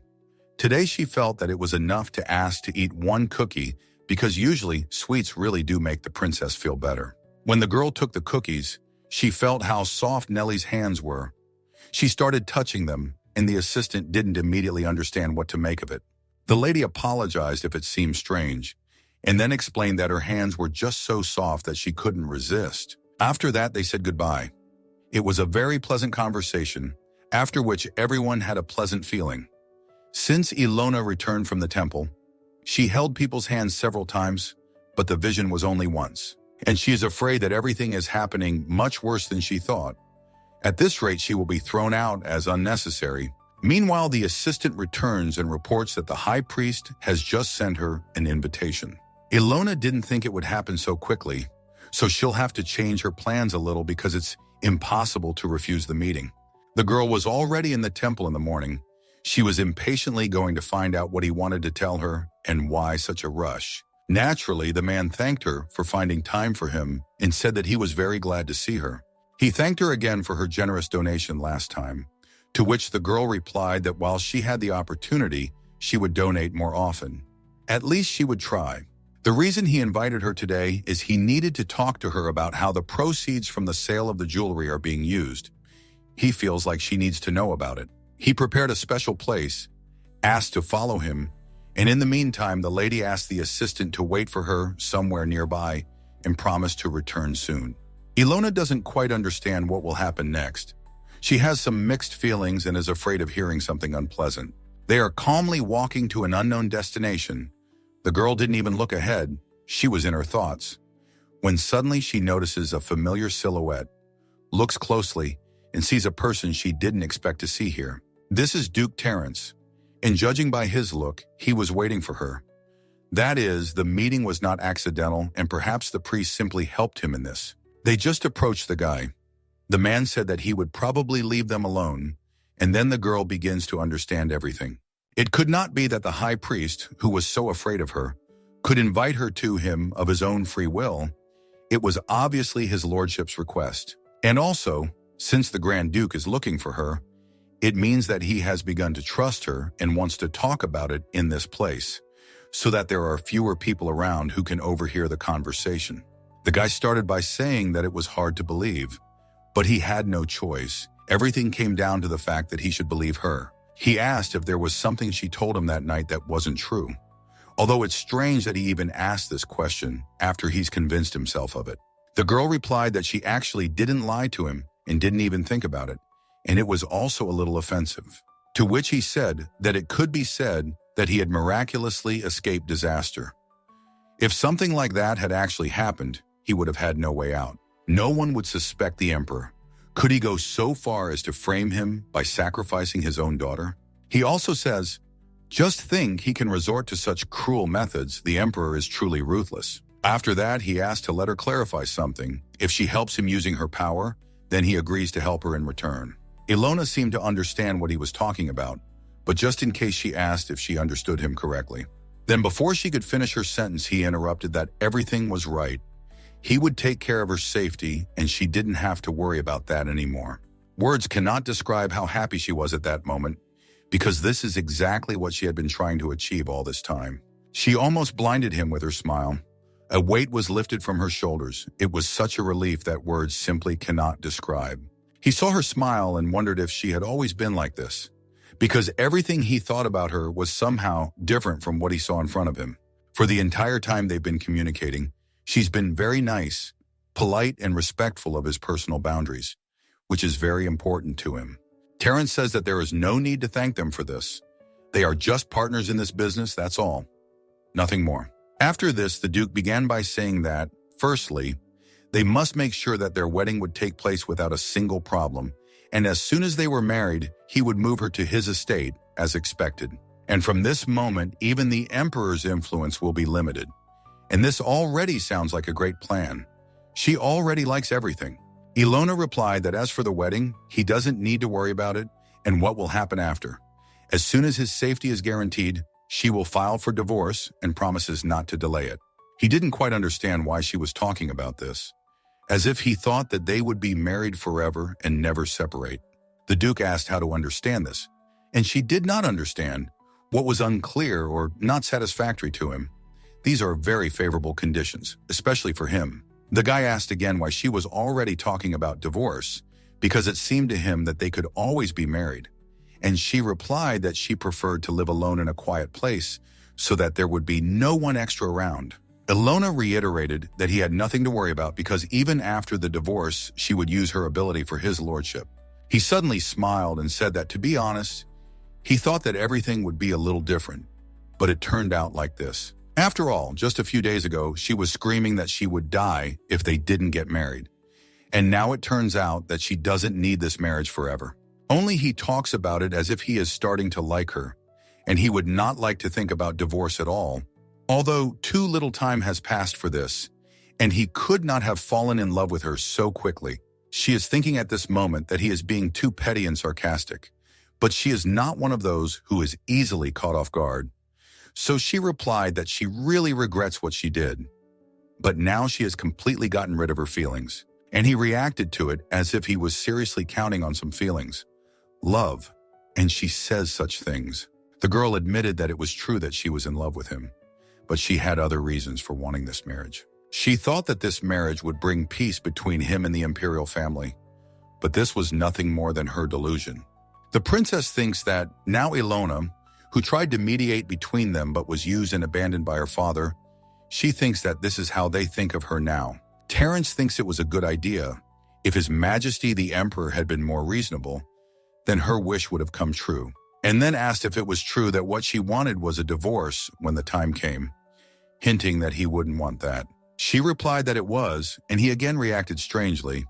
Today she felt that it was enough to ask to eat one cookie because usually sweets really do make the princess feel better. When the girl took the cookies, she felt how soft Nellie's hands were. She started touching them, and the assistant didn't immediately understand what to make of it. The lady apologized if it seemed strange, and then explained that her hands were just so soft that she couldn't resist. After that, they said goodbye. It was a very pleasant conversation, after which everyone had a pleasant feeling. Since Ilona returned from the temple, she held people's hands several times, but the vision was only once, and she is afraid that everything is happening much worse than she thought. At this rate, she will be thrown out as unnecessary. Meanwhile, the assistant returns and reports that the high priest has just sent her an invitation. Ilona didn't think it would happen so quickly, so she'll have to change her plans a little because it's impossible to refuse the meeting. The girl was already in the temple in the morning. She was impatiently going to find out what he wanted to tell her and why such a rush. Naturally, the man thanked her for finding time for him and said that he was very glad to see her. He thanked her again for her generous donation last time, to which the girl replied that while she had the opportunity, she would donate more often. At least she would try. The reason he invited her today is he needed to talk to her about how the proceeds from the sale of the jewelry are being used. He feels like she needs to know about it. He prepared a special place, asked to follow him, and in the meantime, the lady asked the assistant to wait for her somewhere nearby and promised to return soon. Ilona doesn't quite understand what will happen next. She has some mixed feelings and is afraid of hearing something unpleasant. They are calmly walking to an unknown destination. The girl didn't even look ahead. She was in her thoughts. When suddenly she notices a familiar silhouette, looks closely, and sees a person she didn't expect to see here. This is Duke Terence, and judging by his look, he was waiting for her. That is, the meeting was not accidental, and perhaps the priest simply helped him in this. They just approached the guy. The man said that he would probably leave them alone, and then the girl begins to understand everything. It could not be that the high priest, who was so afraid of her, could invite her to him of his own free will. It was obviously his lordship's request. And also, since the Grand Duke is looking for her, it means that he has begun to trust her and wants to talk about it in this place, so that there are fewer people around who can overhear the conversation. The guy started by saying that it was hard to believe, but he had no choice. Everything came down to the fact that he should believe her. He asked if there was something she told him that night that wasn't true, although it's strange that he even asked this question after he's convinced himself of it. The girl replied that she actually didn't lie to him and didn't even think about it, and it was also a little offensive. To which he said that it could be said that he had miraculously escaped disaster. If something like that had actually happened, he would have had no way out. No one would suspect the emperor. Could he go so far as to frame him by sacrificing his own daughter? He also says, just think he can resort to such cruel methods. The emperor is truly ruthless. After that, he asked to let her clarify something. If she helps him using her power, then he agrees to help her in return. Ilona seemed to understand what he was talking about, but just in case she asked if she understood him correctly. Then before she could finish her sentence, he interrupted that everything was right. He would take care of her safety, and she didn't have to worry about that anymore. Words cannot describe how happy she was at that moment, because this is exactly what she had been trying to achieve all this time. She almost blinded him with her smile. A weight was lifted from her shoulders. It was such a relief that words simply cannot describe. He saw her smile and wondered if she had always been like this, because everything he thought about her was somehow different from what he saw in front of him. For the entire time they've been communicating, she's been very nice, polite, and respectful of his personal boundaries, which is very important to him. Terrence says that there is no need to thank them for this. They are just partners in this business, that's all. Nothing more. After this, the Duke began by saying that, firstly, they must make sure that their wedding would take place without a single problem, and as soon as they were married, he would move her to his estate, as expected. And from this moment, even the emperor's influence will be limited. And this already sounds like a great plan. She already likes everything. Ilona replied that as for the wedding, he doesn't need to worry about it and what will happen after. As soon as his safety is guaranteed, she will file for divorce and promises not to delay it. He didn't quite understand why she was talking about this, as if he thought that they would be married forever and never separate. The Duke asked how to understand this, and she did not understand. What was unclear or not satisfactory to him. These are very favorable conditions, especially for him. The guy asked again why she was already talking about divorce, because it seemed to him that they could always be married. And she replied that she preferred to live alone in a quiet place so that there would be no one extra around. Ilona reiterated that he had nothing to worry about because even after the divorce, she would use her ability for his lordship. He suddenly smiled and said that, to be honest, he thought that everything would be a little different, but it turned out like this. After all, just a few days ago, she was screaming that she would die if they didn't get married. And now it turns out that she doesn't need this marriage forever. Only he talks about it as if he is starting to like her, and he would not like to think about divorce at all. Although too little time has passed for this, and he could not have fallen in love with her so quickly. She is thinking at this moment that he is being too petty and sarcastic, but she is not one of those who is easily caught off guard. So she replied that she really regrets what she did, but now she has completely gotten rid of her feelings, and he reacted to it as if he was seriously counting on some feelings. Love, and she says such things. The girl admitted that it was true that she was in love with him, but she had other reasons for wanting this marriage. She thought that this marriage would bring peace between him and the imperial family, but this was nothing more than her delusion. The princess thinks that now Ilona, who tried to mediate between them but was used and abandoned by her father, she thinks that this is how they think of her now. Terrence thinks it was a good idea. If His Majesty the Emperor had been more reasonable, then her wish would have come true, and then asked if it was true that what she wanted was a divorce when the time came, hinting that he wouldn't want that. She replied that it was, and he again reacted strangely.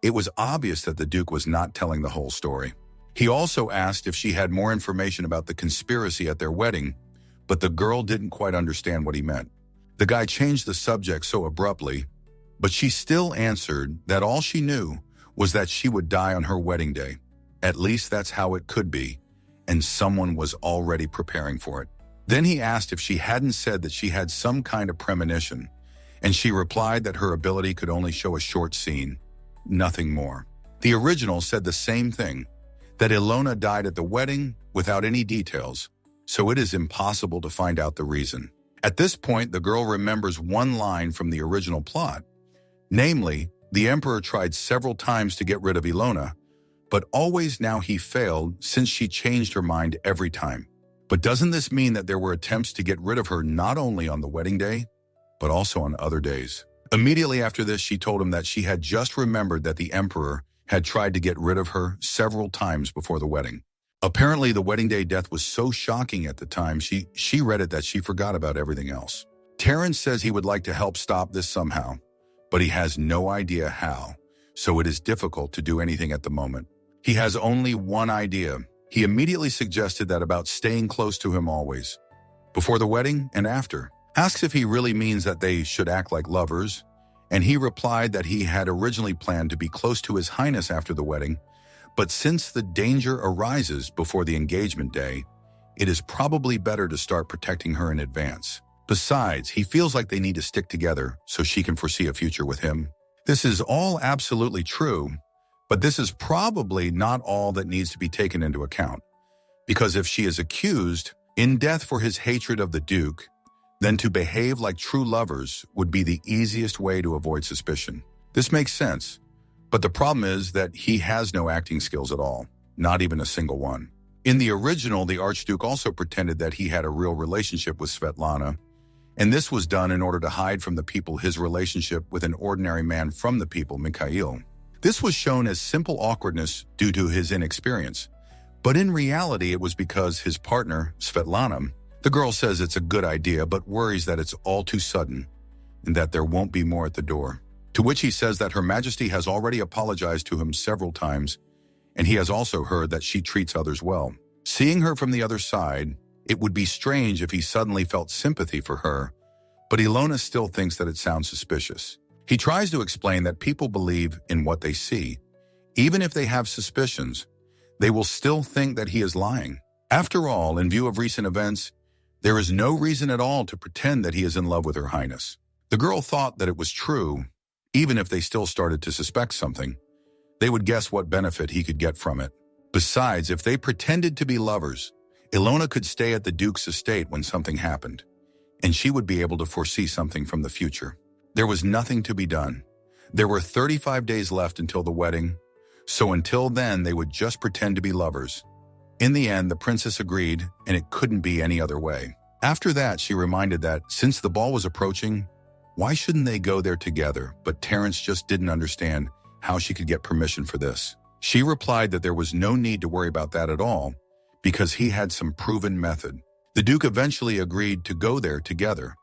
It was obvious that the Duke was not telling the whole story. He also asked if she had more information about the conspiracy at their wedding, but the girl didn't quite understand what he meant. The guy changed the subject so abruptly, but she still answered that all she knew was that she would die on her wedding day. At least that's how it could be, and someone was already preparing for it. Then he asked if she hadn't said that she had some kind of premonition, and she replied that her ability could only show a short scene, nothing more. The original said the same thing, that Ilona died at the wedding without any details, so it is impossible to find out the reason. At this point, the girl remembers one line from the original plot, namely, the Emperor tried several times to get rid of Ilona, but always now he failed since she changed her mind every time. But doesn't this mean that there were attempts to get rid of her not only on the wedding day, but also on other days? Immediately after this, she told him that she had just remembered that the Emperor had tried to get rid of her several times before the wedding. Apparently, the wedding day death was so shocking at the time, she read it that she forgot about everything else. Terrence says he would like to help stop this somehow, but he has no idea how, so it is difficult to do anything at the moment. He has only one idea. He immediately suggested that about staying close to him always, before the wedding and after. Asks if he really means that they should act like lovers, and he replied that he had originally planned to be close to His Highness after the wedding, but since the danger arises before the engagement day, it is probably better to start protecting her in advance. Besides, he feels like they need to stick together so she can foresee a future with him. This is all absolutely true, but this is probably not all that needs to be taken into account, because if she is accused in death for his hatred of the Duke, then to behave like true lovers would be the easiest way to avoid suspicion. This makes sense, but the problem is that he has no acting skills at all, not even a single one. In the original, the Archduke also pretended that he had a real relationship with Svetlana, and this was done in order to hide from the people his relationship with an ordinary man from the people, Mikhail. This was shown as simple awkwardness due to his inexperience, but in reality it was because his partner, Svetlana, the girl says it's a good idea but worries that it's all too sudden and that there won't be more at the door. To which he says that Her Majesty has already apologized to him several times, and he has also heard that she treats others well. Seeing her from the other side, it would be strange if he suddenly felt sympathy for her, but Ilona still thinks that it sounds suspicious. He tries to explain that people believe in what they see. Even if they have suspicions, they will still think that he is lying. After all, in view of recent events, there is no reason at all to pretend that he is in love with Her Highness. The girl thought that it was true. Even if they still started to suspect something, they would guess what benefit he could get from it. Besides, if they pretended to be lovers, Ilona could stay at the Duke's estate when something happened, and she would be able to foresee something from the future. There was nothing to be done. There were 35 days left until the wedding, so until then they would just pretend to be lovers. In the end, the princess agreed, and it couldn't be any other way. After that, she reminded that, since the ball was approaching, why shouldn't they go there together? But Terrence just didn't understand how she could get permission for this. She replied that there was no need to worry about that at all, because he had some proven method. The Duke eventually agreed to go there together,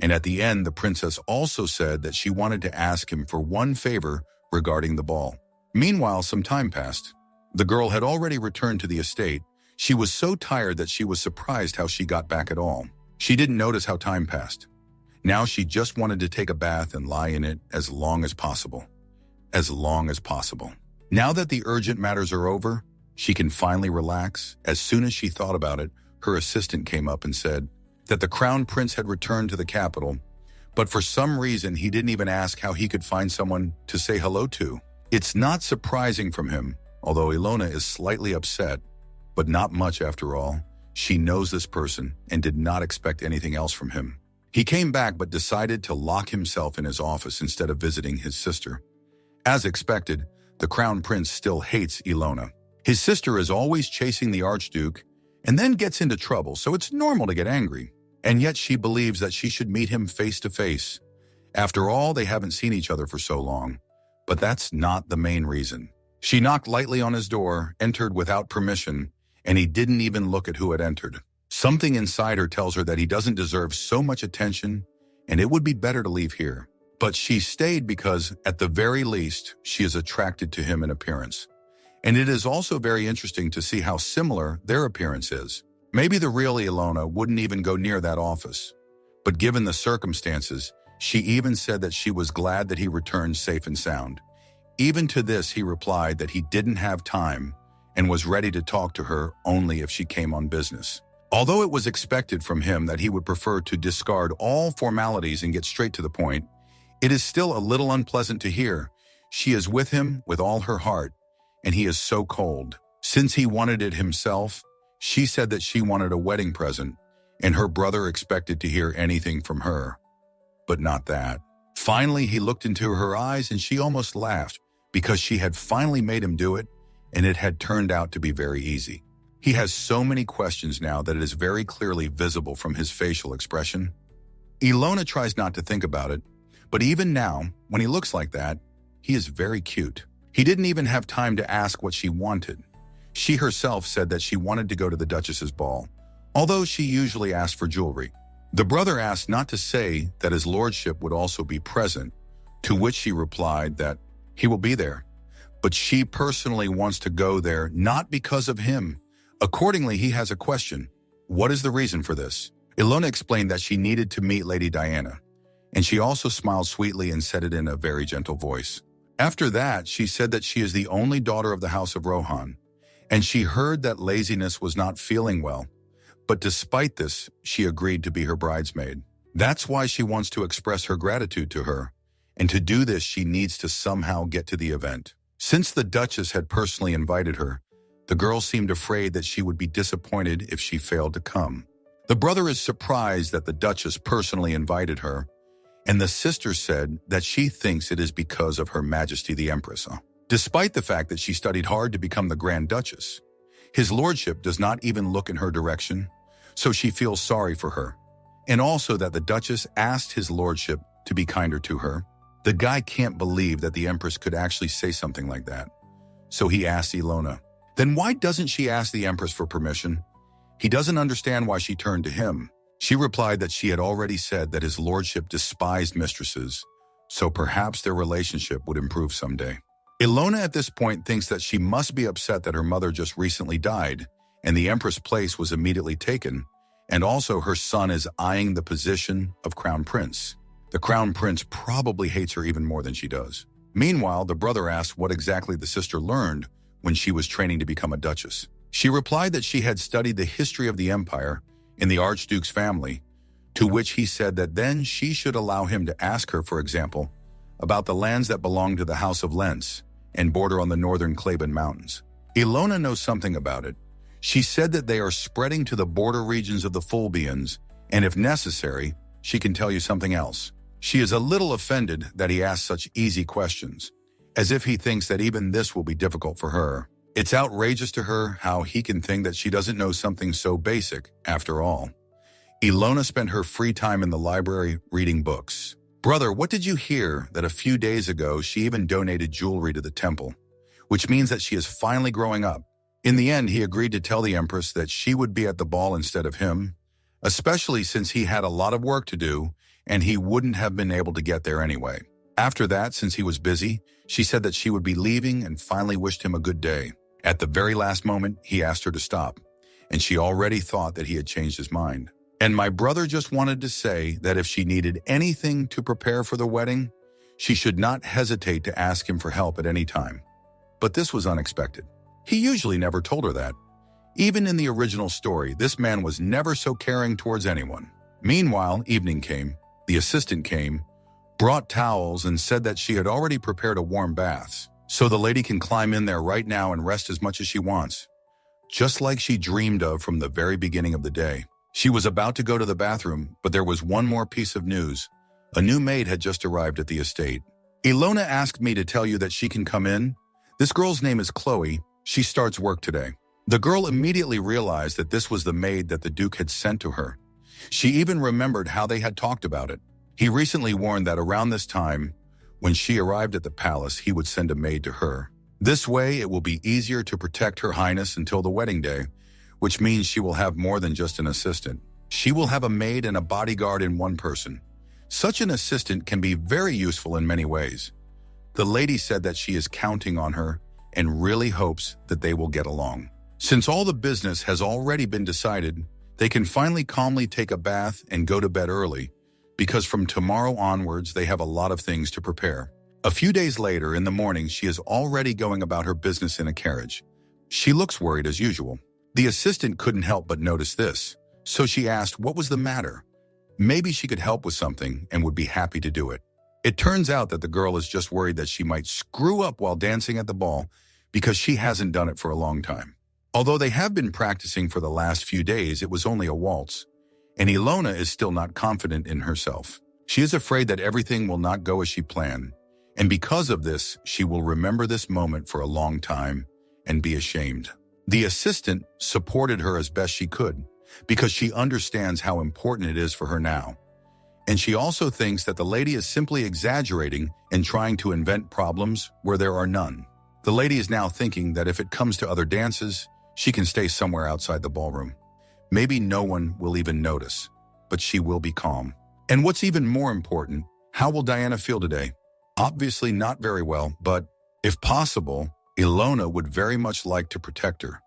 and at the end, the princess also said that she wanted to ask him for one favor regarding the ball. Meanwhile, some time passed. The girl had already returned to the estate. She was so tired that she was surprised how she got back at all. She didn't notice how time passed. Now she just wanted to take a bath and lie in it as long as possible. As long as possible. Now that the urgent matters are over, she can finally relax. As soon as she thought about it, her assistant came up and said that the crown prince had returned to the capital, but for some reason he didn't even ask how he could find someone to say hello to. It's not surprising from him, although Ilona is slightly upset, but not much after all. She knows this person and did not expect anything else from him. He came back but decided to lock himself in his office instead of visiting his sister. As expected, the crown prince still hates Ilona. His sister is always chasing the Archduke and then gets into trouble, so it's normal to get angry. And yet she believes that she should meet him face to face. After all, they haven't seen each other for so long. But that's not the main reason. She knocked lightly on his door, entered without permission, and he didn't even look at who had entered. Something inside her tells her that he doesn't deserve so much attention, and it would be better to leave here. But she stayed because, at the very least, she is attracted to him in appearance. And it is also very interesting to see how similar their appearance is. Maybe the real Ilona wouldn't even go near that office. But given the circumstances, she even said that she was glad that he returned safe and sound. Even to this, he replied that he didn't have time and was ready to talk to her only if she came on business. Although it was expected from him that he would prefer to discard all formalities and get straight to the point, it is still a little unpleasant to hear. She is with him with all her heart, and he is so cold. Since he wanted it himself, she said that she wanted a wedding present, and her brother expected to hear anything from her. But not that. Finally, he looked into her eyes and she almost laughed because she had finally made him do it, and it had turned out to be very easy. He has so many questions now that it is very clearly visible from his facial expression. Ilona tries not to think about it, but even now, when he looks like that, he is very cute. He didn't even have time to ask what she wanted. She herself said that she wanted to go to the Duchess's ball, although she usually asked for jewelry. The brother asked not to say that his lordship would also be present, to which she replied that he will be there, but she personally wants to go there not because of him. Accordingly, he has a question. What is the reason for this? Ilona explained that she needed to meet Lady Diana, and she also smiled sweetly and said it in a very gentle voice. After that, she said that she is the only daughter of the House of Rohan, and she heard that Laziness was not feeling well, but despite this, she agreed to be her bridesmaid. That's why she wants to express her gratitude to her, and to do this she needs to somehow get to the event. Since the Duchess had personally invited her, the girl seemed afraid that she would be disappointed if she failed to come. The brother is surprised that the Duchess personally invited her, and the sister said that she thinks it is because of Her Majesty the Empress. Despite the fact that she studied hard to become the Grand Duchess, his lordship does not even look in her direction, so she feels sorry for her. And also that the Duchess asked his lordship to be kinder to her. The guy can't believe that the Empress could actually say something like that. So he asks Ilona, then why doesn't she ask the Empress for permission? He doesn't understand why she turned to him. She replied that she had already said that his lordship despised mistresses, so perhaps their relationship would improve someday. Ilona at this point thinks that she must be upset that her mother just recently died, and the Empress' place was immediately taken, and also her son is eyeing the position of Crown Prince. The Crown Prince probably hates her even more than she does. Meanwhile, the brother asked what exactly the sister learned when she was training to become a duchess. She replied that she had studied the history of the empire in the Archduke's family, to which he said that then she should allow him to ask her, for example, about the lands that belong to the House of Lentz and border on the northern Klaben Mountains. Ilona knows something about it. She said that they are spreading to the border regions of the Fulbians, and if necessary, she can tell you something else. She is a little offended that he asks such easy questions, as if he thinks that even this will be difficult for her. It's outrageous to her how he can think that she doesn't know something so basic, after all. Ilona spent her free time in the library reading books. Brother, what did you hear that a few days ago she even donated jewelry to the temple, which means that she is finally growing up. In the end, he agreed to tell the Empress that she would be at the ball instead of him, especially since he had a lot of work to do and he wouldn't have been able to get there anyway. After that, since he was busy, she said that she would be leaving and finally wished him a good day. At the very last moment, he asked her to stop, and she already thought that he had changed his mind. And my brother just wanted to say that if she needed anything to prepare for the wedding, she should not hesitate to ask him for help at any time. But this was unexpected. He usually never told her that. Even in the original story, this man was never so caring towards anyone. Meanwhile, evening came. The assistant came, brought towels, and said that she had already prepared a warm bath, so the lady can climb in there right now and rest as much as she wants. Just like she dreamed of from the very beginning of the day. She was about to go to the bathroom, but there was one more piece of news. A new maid had just arrived at the estate. Ilona asked me to tell you that she can come in. This girl's name is Chloe. She starts work today. The girl immediately realized that this was the maid that the Duke had sent to her. She even remembered how they had talked about it. He recently warned that around this time, when she arrived at the palace, he would send a maid to her. This way, it will be easier to protect Her Highness until the wedding day, which means she will have more than just an assistant. She will have a maid and a bodyguard in one person. Such an assistant can be very useful in many ways. The lady said that she is counting on her and really hopes that they will get along. Since all the business has already been decided, they can finally calmly take a bath and go to bed early, because from tomorrow onwards they have a lot of things to prepare. A few days later, in the morning, she is already going about her business in a carriage. She looks worried as usual. The assistant couldn't help but notice this, so she asked what was the matter. Maybe she could help with something and would be happy to do it. It turns out that the girl is just worried that she might screw up while dancing at the ball because she hasn't done it for a long time. Although they have been practicing for the last few days, it was only a waltz, and Ilona is still not confident in herself. She is afraid that everything will not go as she planned, and because of this, she will remember this moment for a long time and be ashamed. The assistant supported her as best she could because she understands how important it is for her now. And she also thinks that the lady is simply exaggerating and trying to invent problems where there are none. The lady is now thinking that if it comes to other dances, she can stay somewhere outside the ballroom. Maybe no one will even notice, but she will be calm. And what's even more important, how will Diana feel today? Obviously not very well, but if possible, Ilona would very much like to protect her.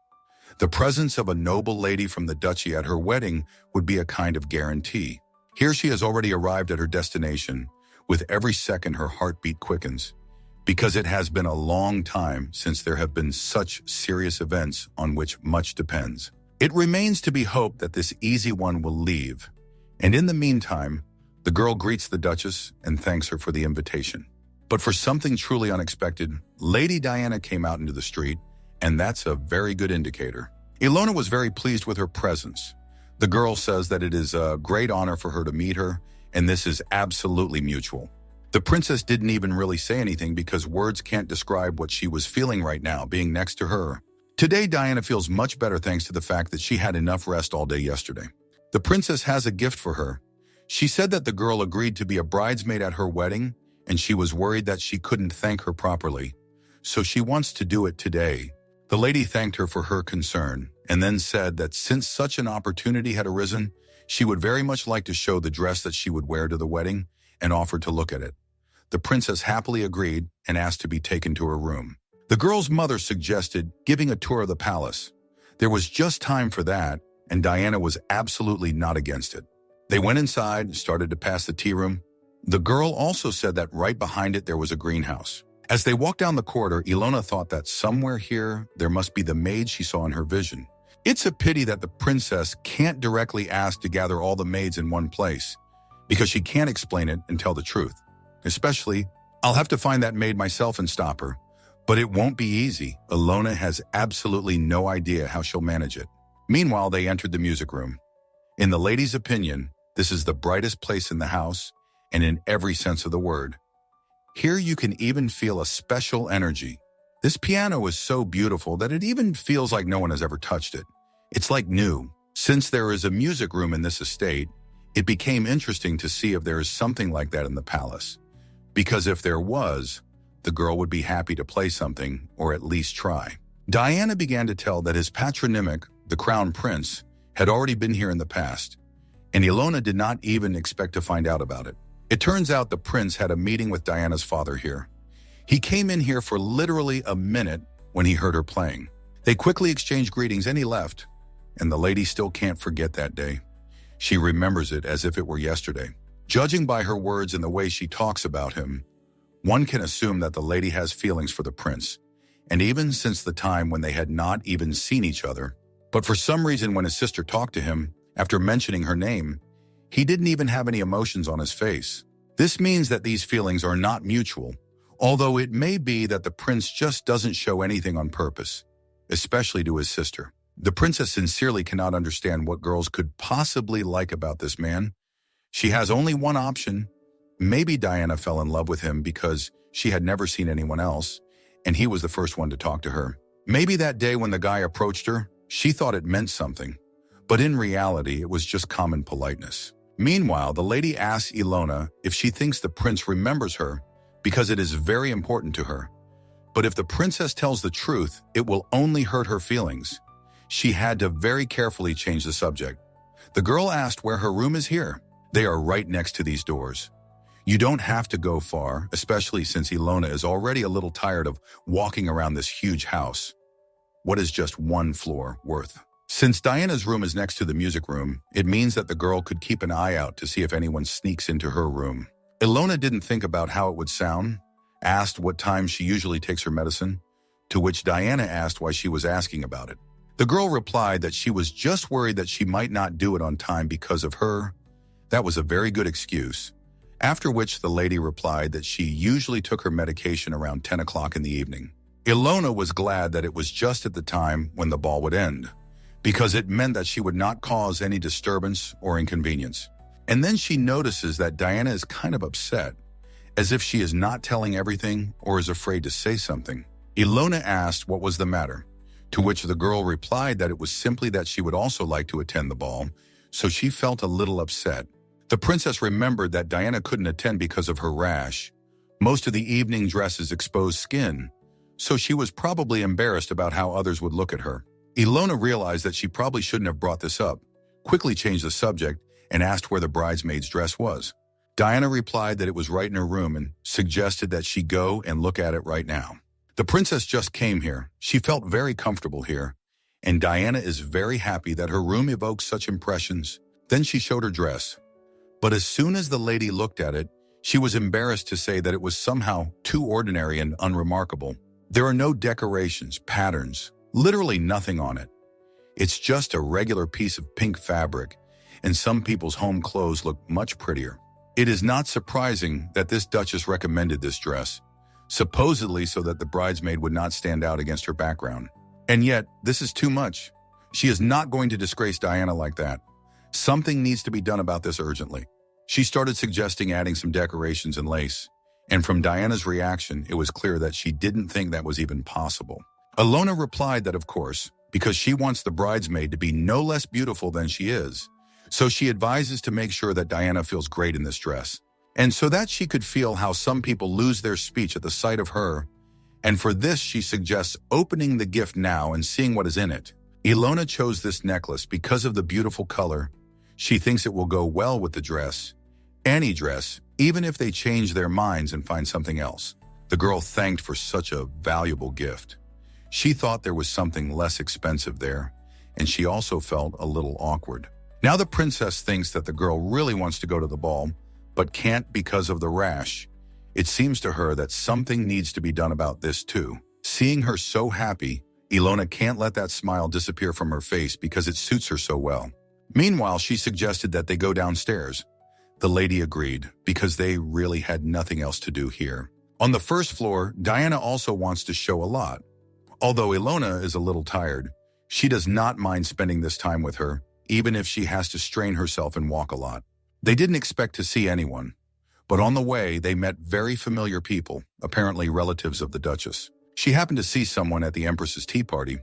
The presence of a noble lady from the duchy at her wedding would be a kind of guarantee. Here she has already arrived at her destination. With every second her heartbeat quickens, because it has been a long time since there have been such serious events on which much depends. It remains to be hoped that this easy one will leave, and in the meantime, the girl greets the Duchess and thanks her for the invitation. But for something truly unexpected, Lady Diana came out into the street, and that's a very good indicator. Ilona was very pleased with her presence. The girl says that it is a great honor for her to meet her, and this is absolutely mutual. The princess didn't even really say anything because words can't describe what she was feeling right now, being next to her. Today, Diana feels much better thanks to the fact that she had enough rest all day yesterday. The princess has a gift for her. She said that the girl agreed to be a bridesmaid at her wedding, and she was worried that she couldn't thank her properly. So she wants to do it today. The lady thanked her for her concern, and then said that since such an opportunity had arisen, she would very much like to show the dress that she would wear to the wedding and offered to look at it. The princess happily agreed and asked to be taken to her room. The girl's mother suggested giving a tour of the palace. There was just time for that, and Diana was absolutely not against it. They went inside and started to pass the tea room. The girl also said that right behind it there was a greenhouse. As they walked down the corridor, Ilona thought that somewhere here there must be the maid she saw in her vision. It's a pity that the princess can't directly ask to gather all the maids in one place, because she can't explain it and tell the truth. Especially, I'll have to find that maid myself and stop her. But it won't be easy. Ilona has absolutely no idea how she'll manage it. Meanwhile, they entered the music room. In the lady's opinion, this is the brightest place in the house, and in every sense of the word. Here you can even feel a special energy. This piano is so beautiful that it even feels like no one has ever touched it. It's like new. Since there is a music room in this estate, it became interesting to see if there is something like that in the palace. Because if there was, the girl would be happy to play something, or at least try. Diana began to tell that his patronymic, the Crown Prince, had already been here in the past, and Ilona did not even expect to find out about it. It turns out the prince had a meeting with Diana's father here. He came in here for literally a minute when he heard her playing. They quickly exchanged greetings and he left, and the lady still can't forget that day. She remembers it as if it were yesterday. Judging by her words and the way she talks about him, one can assume that the lady has feelings for the prince, and even since the time when they had not even seen each other. But for some reason, when his sister talked to him, after mentioning her name, he didn't even have any emotions on his face. This means that these feelings are not mutual, although it may be that the prince just doesn't show anything on purpose, especially to his sister. The princess sincerely cannot understand what girls could possibly like about this man. She has only one option. Maybe Diana fell in love with him because she had never seen anyone else, and he was the first one to talk to her. Maybe that day when the guy approached her, she thought it meant something, but in reality, it was just common politeness. Meanwhile, the lady asks Ilona if she thinks the prince remembers her because it is very important to her. But if the princess tells the truth, it will only hurt her feelings. She had to very carefully change the subject. The girl asked where her room is here. They are right next to these doors. You don't have to go far, especially since Ilona is already a little tired of walking around this huge house. What is just one floor worth? Since Diana's room is next to the music room, it means that the girl could keep an eye out to see if anyone sneaks into her room. Ilona didn't think about how it would sound, asked what time she usually takes her medicine, to which Diana asked why she was asking about it. The girl replied that she was just worried that she might not do it on time because of her. That was a very good excuse. After which the lady replied that she usually took her medication around 10 o'clock in the evening. Ilona was glad that it was just at the time when the ball would end, because it meant that she would not cause any disturbance or inconvenience. And then she notices that Diana is kind of upset, as if she is not telling everything or is afraid to say something. Ilona asked what was the matter, to which the girl replied that it was simply that she would also like to attend the ball, so she felt a little upset. The princess remembered that Diana couldn't attend because of her rash. Most of the evening dresses exposed skin, so she was probably embarrassed about how others would look at her. Ilona realized that she probably shouldn't have brought this up, quickly changed the subject, and asked where the bridesmaid's dress was. Diana replied that it was right in her room and suggested that she go and look at it right now. The princess just came here. She felt very comfortable here, and Diana is very happy that her room evokes such impressions. Then she showed her dress. But as soon as the lady looked at it, she was embarrassed to say that it was somehow too ordinary and unremarkable. There are no decorations, patterns, literally nothing on it. It's just a regular piece of pink fabric, and some people's home clothes look much prettier. It is not surprising that this duchess recommended this dress, supposedly so that the bridesmaid would not stand out against her background. And yet, this is too much. She is not going to disgrace Diana like that. Something needs to be done about this urgently. She started suggesting adding some decorations and lace, and from Diana's reaction, it was clear that she didn't think that was even possible. Ilona replied that of course, because she wants the bridesmaid to be no less beautiful than she is, so she advises to make sure that Diana feels great in this dress, and so that she could feel how some people lose their speech at the sight of her, and for this she suggests opening the gift now and seeing what is in it. Ilona chose this necklace because of the beautiful color. She thinks it will go well with the dress. Any dress, even if they change their minds and find something else. The girl thanked for such a valuable gift. She thought there was something less expensive there, and she also felt a little awkward. Now the princess thinks that the girl really wants to go to the ball, but can't because of the rash. It seems to her that something needs to be done about this too. Seeing her so happy, Ilona can't let that smile disappear from her face because it suits her so well. Meanwhile, she suggested that they go downstairs. The lady agreed, because they really had nothing else to do here. On the first floor, Diana also wants to show a lot. Although Ilona is a little tired, she does not mind spending this time with her, even if she has to strain herself and walk a lot. They didn't expect to see anyone, but on the way, they met very familiar people, apparently relatives of the Duchess. She happened to see someone at the Empress's tea party.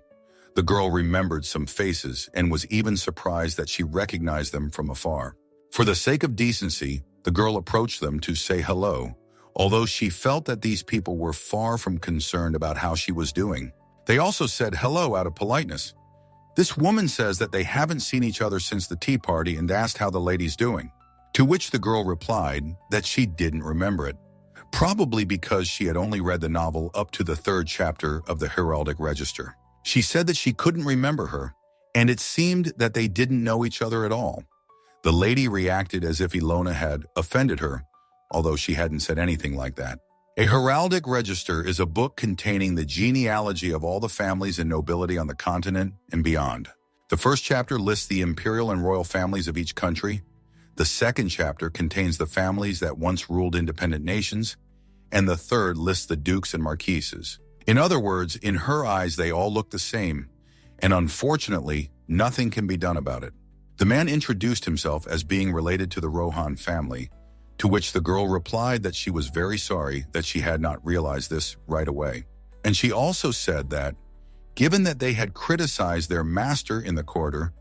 The girl remembered some faces and was even surprised that she recognized them from afar. For the sake of decency, the girl approached them to say hello, although she felt that these people were far from concerned about how she was doing. They also said hello out of politeness. This woman says that they haven't seen each other since the tea party and asked how the lady's doing, to which the girl replied that she didn't remember it, probably because she had only read the novel up to the 3rd chapter of the Heraldic Register. She said that she couldn't remember her, and it seemed that they didn't know each other at all. The lady reacted as if Ilona had offended her, although she hadn't said anything like that. A heraldic register is a book containing the genealogy of all the families and nobility on the continent and beyond. The first chapter lists the imperial and royal families of each country. The second chapter contains the families that once ruled independent nations, and the third lists the dukes and marquises. In other words, in her eyes, they all look the same, and unfortunately, nothing can be done about it. The man introduced himself as being related to the Rohan family, to which the girl replied that she was very sorry that she had not realized this right away. And she also said that, given that they had criticized their master in the corridor,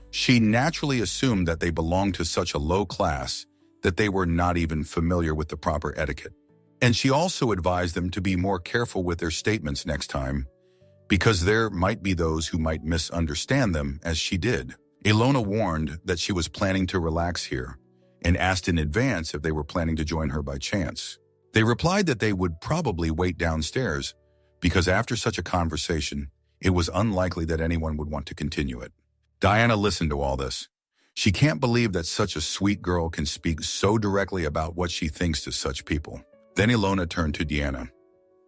she naturally assumed that they belonged to such a low class that they were not even familiar with the proper etiquette. And she also advised them to be more careful with their statements next time, because there might be those who might misunderstand them as she did. Ilona warned that she was planning to relax here and asked in advance if they were planning to join her by chance. They replied that they would probably wait downstairs because after such a conversation, it was unlikely that anyone would want to continue it. Diana listened to all this. She can't believe that such a sweet girl can speak so directly about what she thinks to such people. Then Ilona turned to Diana.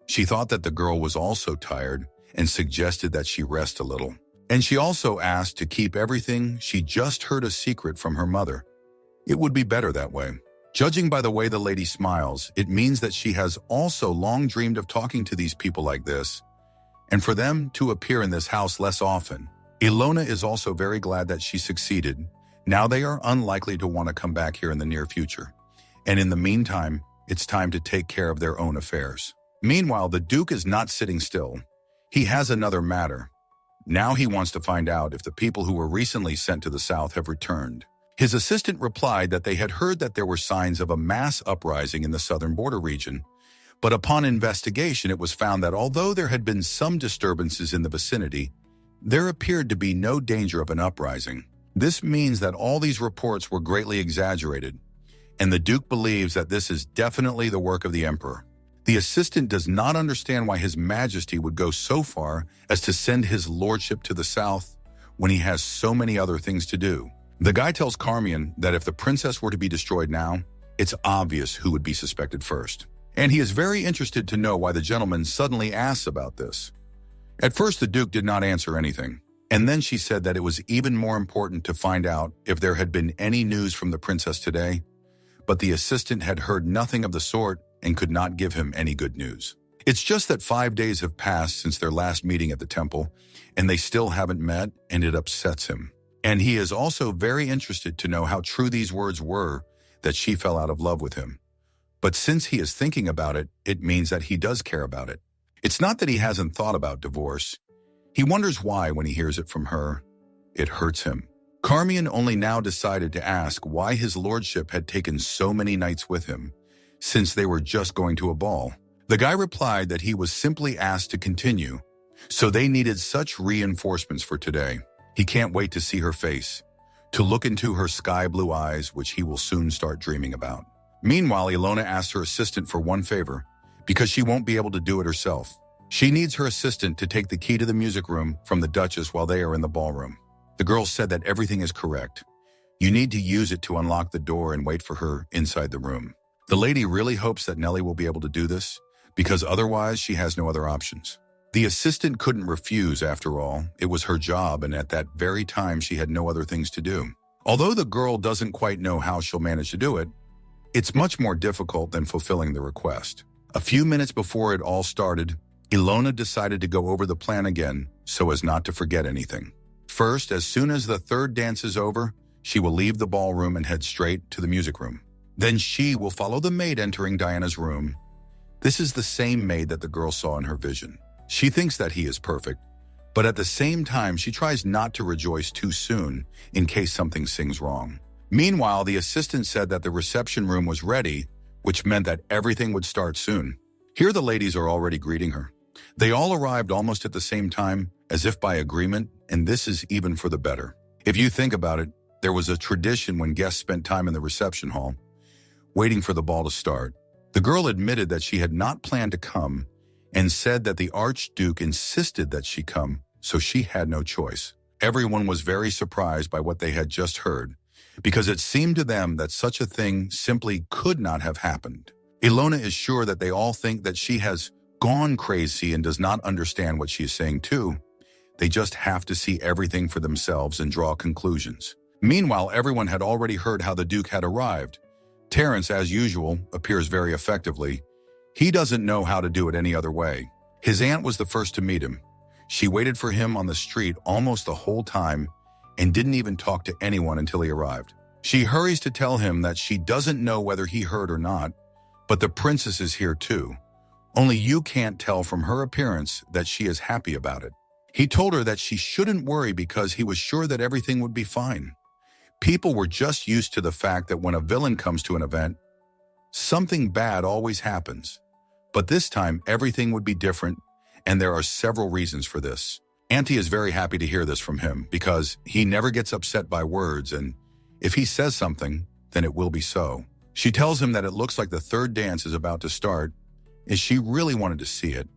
She thought that the girl was also tired and suggested that she rest a little. And she also asked to keep everything she just heard a secret from her mother. It would be better that way. Judging by the way the lady smiles, it means that she has also long dreamed of talking to these people like this, and for them to appear in this house less often. Ilona is also very glad that she succeeded. Now they are unlikely to want to come back here in the near future. And in the meantime, it's time to take care of their own affairs. Meanwhile, the Duke is not sitting still. He has another matter. Now he wants to find out if the people who were recently sent to the south have returned. His assistant replied that they had heard that there were signs of a mass uprising in the southern border region, But upon investigation, it was found that although there had been some disturbances in the vicinity, there appeared to be no danger of an uprising. This means that all these reports were greatly exaggerated, and the Duke believes that this is definitely the work of the Emperor. The assistant does not understand why His Majesty would go so far as to send his lordship to the south when he has so many other things to do. The guy tells Carmion that if the princess were to be destroyed now, it's obvious who would be suspected first. And he is very interested to know why the gentleman suddenly asks about this. At first, the Duke did not answer anything, and then she said that it was even more important to find out if there had been any news from the princess today, but the assistant had heard nothing of the sort and could not give him any good news. It's just that 5 days have passed since their last meeting at the temple, and they still haven't met, and it upsets him. And he is also very interested to know how true these words were that she fell out of love with him. But since he is thinking about it, it means that he does care about it. It's not that he hasn't thought about divorce. He wonders why when he hears it from her. It hurts him. Carmion only now decided to ask why his lordship had taken so many knights with him, since they were just going to a ball. The guy replied that he was simply asked to continue, so they needed such reinforcements for today. He can't wait to see her face, to look into her sky-blue eyes, which he will soon start dreaming about. Meanwhile, Ilona asks her assistant for one favor, because she won't be able to do it herself. She needs her assistant to take the key to the music room from the Duchess while they are in the ballroom. The girl said that everything is correct. You need to use it to unlock the door and wait for her inside the room. The lady really hopes that Nellie will be able to do this, because otherwise she has no other options. The assistant couldn't refuse, after all. It was her job, and at that very time she had no other things to do. Although the girl doesn't quite know how she'll manage to do it, it's much more difficult than fulfilling the request. A few minutes before it all started, Ilona decided to go over the plan again so as not to forget anything. First, as soon as the third dance is over, she will leave the ballroom and head straight to the music room. Then she will follow the maid entering Diana's room. This is the same maid that the girl saw in her vision. She thinks that he is perfect, but at the same time she tries not to rejoice too soon in case something sings wrong. Meanwhile, the assistant said that the reception room was ready, which meant that everything would start soon. Here the ladies are already greeting her. They all arrived almost at the same time, as if by agreement, and this is even for the better. If you think about it, there was a tradition when guests spent time in the reception hall, waiting for the ball to start. The girl admitted that she had not planned to come and said that the Archduke insisted that she come, so she had no choice. Everyone was very surprised by what they had just heard, because it seemed to them that such a thing simply could not have happened. Ilona is sure that they all think that she has gone crazy and does not understand what she is saying too. They just have to see everything for themselves and draw conclusions. Meanwhile, everyone had already heard how the Duke had arrived. Terence, as usual, appears very effectively. He doesn't know how to do it any other way. His aunt was the first to meet him. She waited for him on the street almost the whole time and didn't even talk to anyone until he arrived. She hurries to tell him that she doesn't know whether he heard or not, but the princess is here too. Only you can't tell from her appearance that she is happy about it. He told her that she shouldn't worry because he was sure that everything would be fine. People were just used to the fact that when a villain comes to an event, something bad always happens. But this time, everything would be different, and there are several reasons for this. Auntie is very happy to hear this from him because he never gets upset by words, and if he says something, then it will be so. She tells him that it looks like the third dance is about to start, as she really wanted to see it,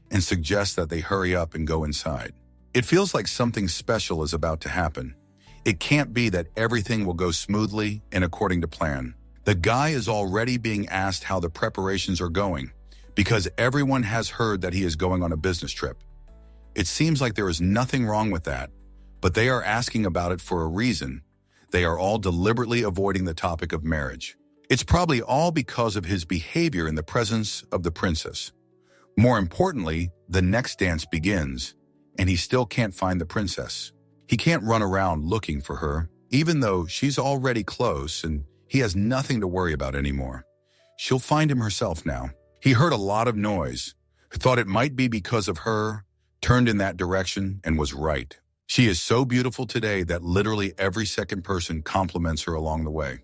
and suggests that they hurry up and go inside. It feels like something special is about to happen. It can't be that everything will go smoothly and according to plan. The guy is already being asked how the preparations are going, because everyone has heard that he is going on a business trip. It seems like there is nothing wrong with that, but they are asking about it for a reason. They are all deliberately avoiding the topic of marriage. It's probably all because of his behavior in the presence of the princess. More importantly, the next dance begins, and he still can't find the princess. He can't run around looking for her, even though she's already close and he has nothing to worry about anymore. She'll find him herself now. He heard a lot of noise, thought it might be because of her, turned in that direction, and was right. She is so beautiful today that literally every second person compliments her along the way,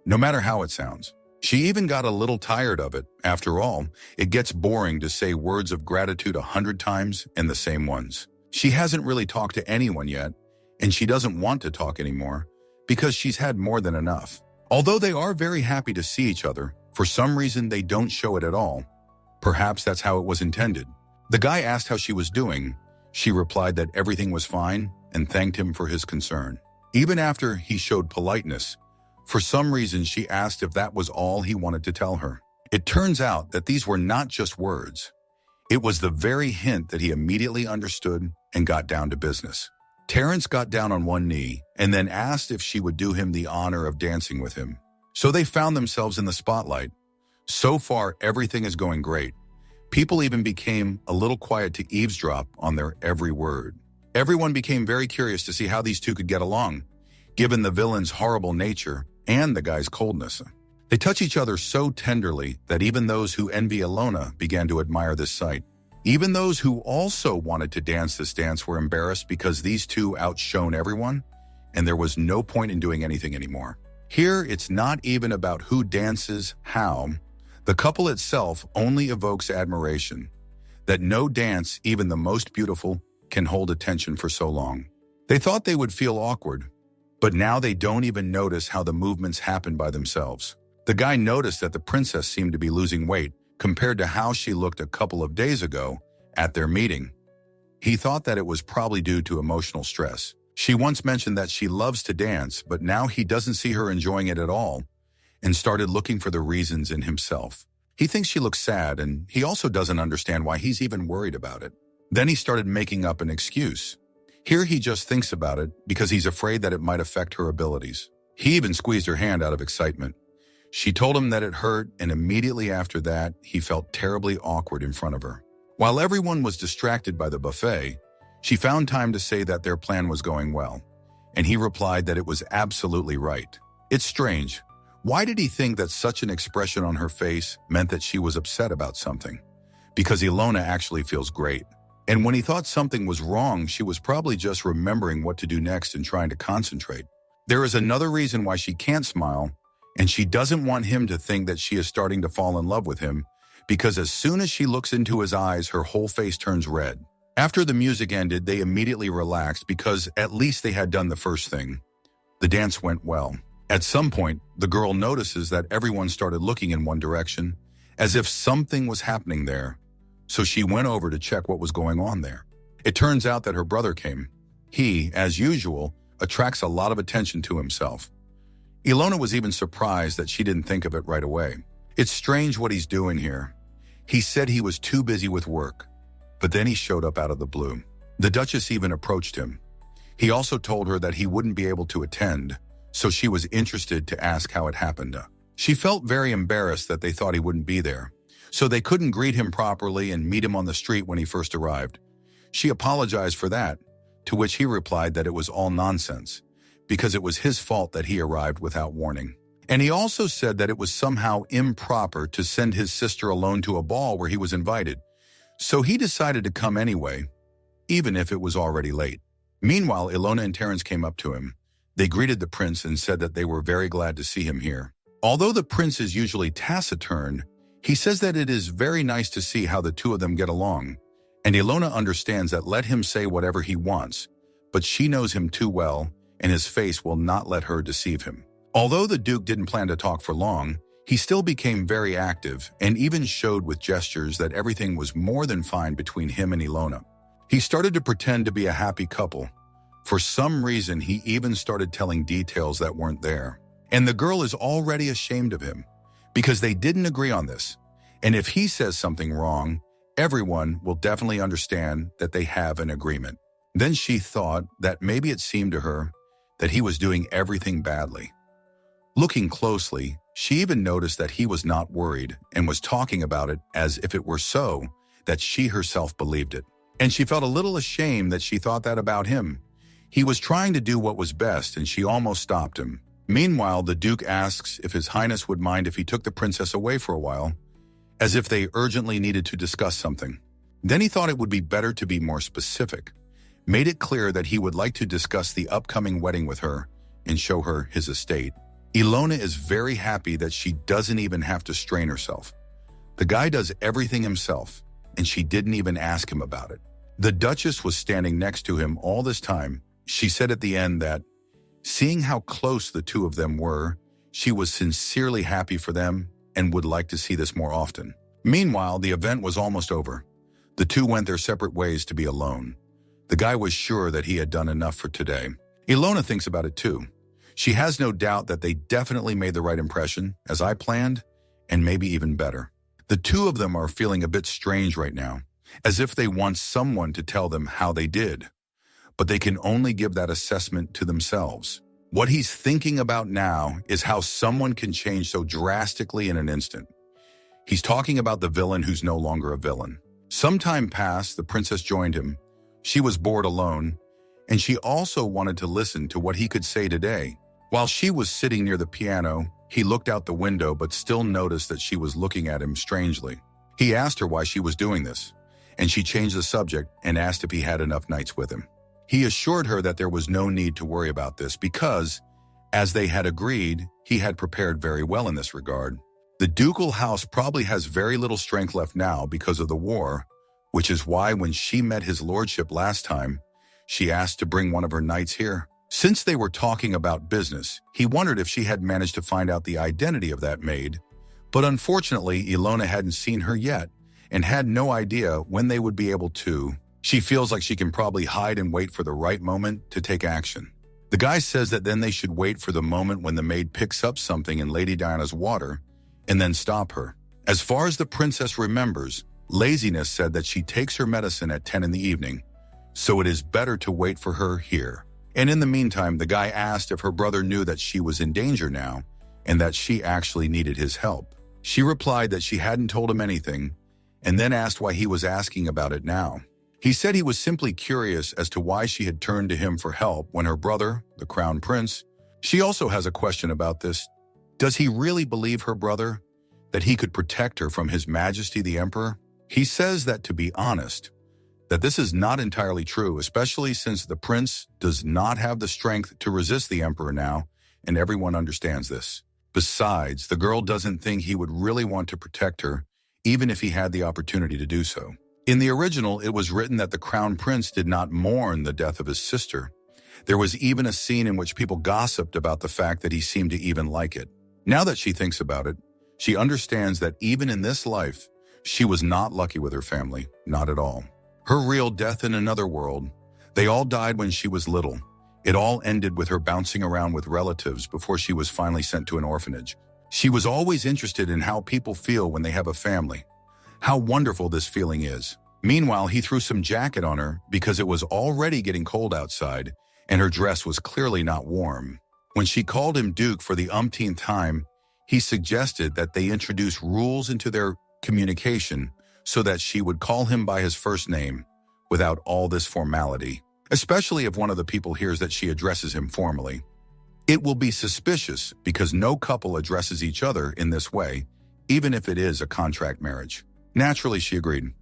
no matter how it sounds. She even got a little tired of it. After all, it gets boring to say words of gratitude 100 times and the same ones. She hasn't really talked to anyone yet, and she doesn't want to talk anymore because she's had more than enough. Although they are very happy to see each other, for some reason they don't show it at all. Perhaps that's how it was intended. The guy asked how she was doing. She replied that everything was fine and thanked him for his concern. Even after he showed politeness, for some reason she asked if that was all he wanted to tell her. It turns out that these were not just words. It was the very hint that he immediately understood and got down to business. Terrence got down on one knee and then asked if she would do him the honor of dancing with him. So they found themselves in the spotlight. So far, everything is going great. People even became a little quiet to eavesdrop on their every word. Everyone became very curious to see how these two could get along, given the villain's horrible nature and the guy's coldness. They touch each other so tenderly that even those who envy Ilona began to admire this sight. Even those who also wanted to dance this dance were embarrassed because these two outshone everyone, and there was no point in doing anything anymore. Here, it's not even about who dances how. The couple itself only evokes admiration, that no dance, even the most beautiful, can hold attention for so long. They thought they would feel awkward, but now they don't even notice how the movements happen by themselves. The guy noticed that the princess seemed to be losing weight compared to how she looked a couple of days ago at their meeting. He thought that it was probably due to emotional stress. She once mentioned that she loves to dance, but now he doesn't see her enjoying it at all, and started looking for the reasons in himself. He thinks she looks sad, and he also doesn't understand why he's even worried about it. Then he started making up an excuse. Here he just thinks about it because he's afraid that it might affect her abilities. He even squeezed her hand out of excitement. She told him that it hurt, and immediately after that, he felt terribly awkward in front of her. While everyone was distracted by the buffet, she found time to say that their plan was going well, and he replied that it was absolutely right. It's strange. Why did he think that such an expression on her face meant that she was upset about something? Because Ilona actually feels great. And when he thought something was wrong, she was probably just remembering what to do next and trying to concentrate. There is another reason why she can't smile, and she doesn't want him to think that she is starting to fall in love with him, because as soon as she looks into his eyes, her whole face turns red. After the music ended, they immediately relaxed because at least they had done the first thing. The dance went well. At some point, the girl notices that everyone started looking in one direction, as if something was happening there. So she went over to check what was going on there. It turns out that her brother came. He, as usual, attracts a lot of attention to himself. Ilona was even surprised that she didn't think of it right away. It's strange what he's doing here. He said he was too busy with work, but then he showed up out of the blue. The Duchess even approached him. He also told her that he wouldn't be able to attend, so she was interested to ask how it happened. She felt very embarrassed that they thought he wouldn't be there, so they couldn't greet him properly and meet him on the street when he first arrived. She apologized for that, to which he replied that it was all nonsense, because it was his fault that he arrived without warning. And he also said that it was somehow improper to send his sister alone to a ball where he was invited, so he decided to come anyway, even if it was already late. Meanwhile, Ilona and Terrence came up to him. They greeted the prince and said that they were very glad to see him here. Although the prince is usually taciturn, he says that it is very nice to see how the two of them get along, and Ilona understands that let him say whatever he wants, but she knows him too well, and his face will not let her deceive him. Although the Duke didn't plan to talk for long, he still became very active and even showed with gestures that everything was more than fine between him and Ilona. He started to pretend to be a happy couple. For some reason, he even started telling details that weren't there. And the girl is already ashamed of him because they didn't agree on this. And if he says something wrong, everyone will definitely understand that they have an agreement. Then she thought that maybe it seemed to her that he was doing everything badly. Looking closely, she even noticed that he was not worried and was talking about it as if it were so that she herself believed it. And she felt a little ashamed that she thought that about him. He was trying to do what was best, and she almost stopped him. Meanwhile, the Duke asks if His Highness would mind if he took the princess away for a while, as if they urgently needed to discuss something. Then he thought it would be better to be more specific, made it clear that he would like to discuss the upcoming wedding with her and show her his estate. Ilona is very happy that she doesn't even have to strain herself. The guy does everything himself, and she didn't even ask him about it. The Duchess was standing next to him all this time. She said at the end that, seeing how close the two of them were, she was sincerely happy for them and would like to see this more often. Meanwhile, the event was almost over. The two went their separate ways to be alone. The guy was sure that he had done enough for today. Ilona thinks about it too. She has no doubt that they definitely made the right impression, as I planned, and maybe even better. The two of them are feeling a bit strange right now, as if they want someone to tell them how they did. But they can only give that assessment to themselves. What he's thinking about now is how someone can change so drastically in an instant. He's talking about the villain who's no longer a villain. Some time passed, the princess joined him. She was bored alone, and she also wanted to listen to what he could say today. While she was sitting near the piano, he looked out the window but still noticed that she was looking at him strangely. He asked her why she was doing this, and she changed the subject and asked if he had enough nights with him. He assured her that there was no need to worry about this because, as they had agreed, he had prepared very well in this regard. The ducal house probably has very little strength left now because of the war, which is why when she met his lordship last time, she asked to bring one of her knights here. Since they were talking about business, he wondered if she had managed to find out the identity of that maid, but unfortunately, Ilona hadn't seen her yet and had no idea when they would be able to. She feels like she can probably hide and wait for the right moment to take action. The guy says that then they should wait for the moment when the maid picks up something in Lady Diana's water and then stop her. As far as the princess remembers, Laziness said that she takes her medicine at 10 in the evening, so it is better to wait for her here. And in the meantime, the guy asked if her brother knew that she was in danger now and that she actually needed his help. She replied that she hadn't told him anything and then asked why he was asking about it now. He said he was simply curious as to why she had turned to him for help when her brother, the crown prince. She also has a question about this. Does he really believe her brother, that he could protect her from His Majesty the Emperor? He says that, to be honest, that this is not entirely true, especially since the prince does not have the strength to resist the emperor now, and everyone understands this. Besides, the girl doesn't think he would really want to protect her, even if he had the opportunity to do so. In the original, it was written that the crown prince did not mourn the death of his sister. There was even a scene in which people gossiped about the fact that he seemed to even like it. Now that she thinks about it, she understands that even in this life, she was not lucky with her family, not at all. Her real death in another world, they all died when she was little. It all ended with her bouncing around with relatives before she was finally sent to an orphanage. She was always interested in how people feel when they have a family. How wonderful this feeling is. Meanwhile, he threw some jacket on her because it was already getting cold outside and her dress was clearly not warm. When she called him Duke for the umpteenth time, he suggested that they introduce rules into their communication so that she would call him by his first name without all this formality, especially if one of the people hears that she addresses him formally. It will be suspicious because no couple addresses each other in this way, even if it is a contract marriage. Naturally, she agreed.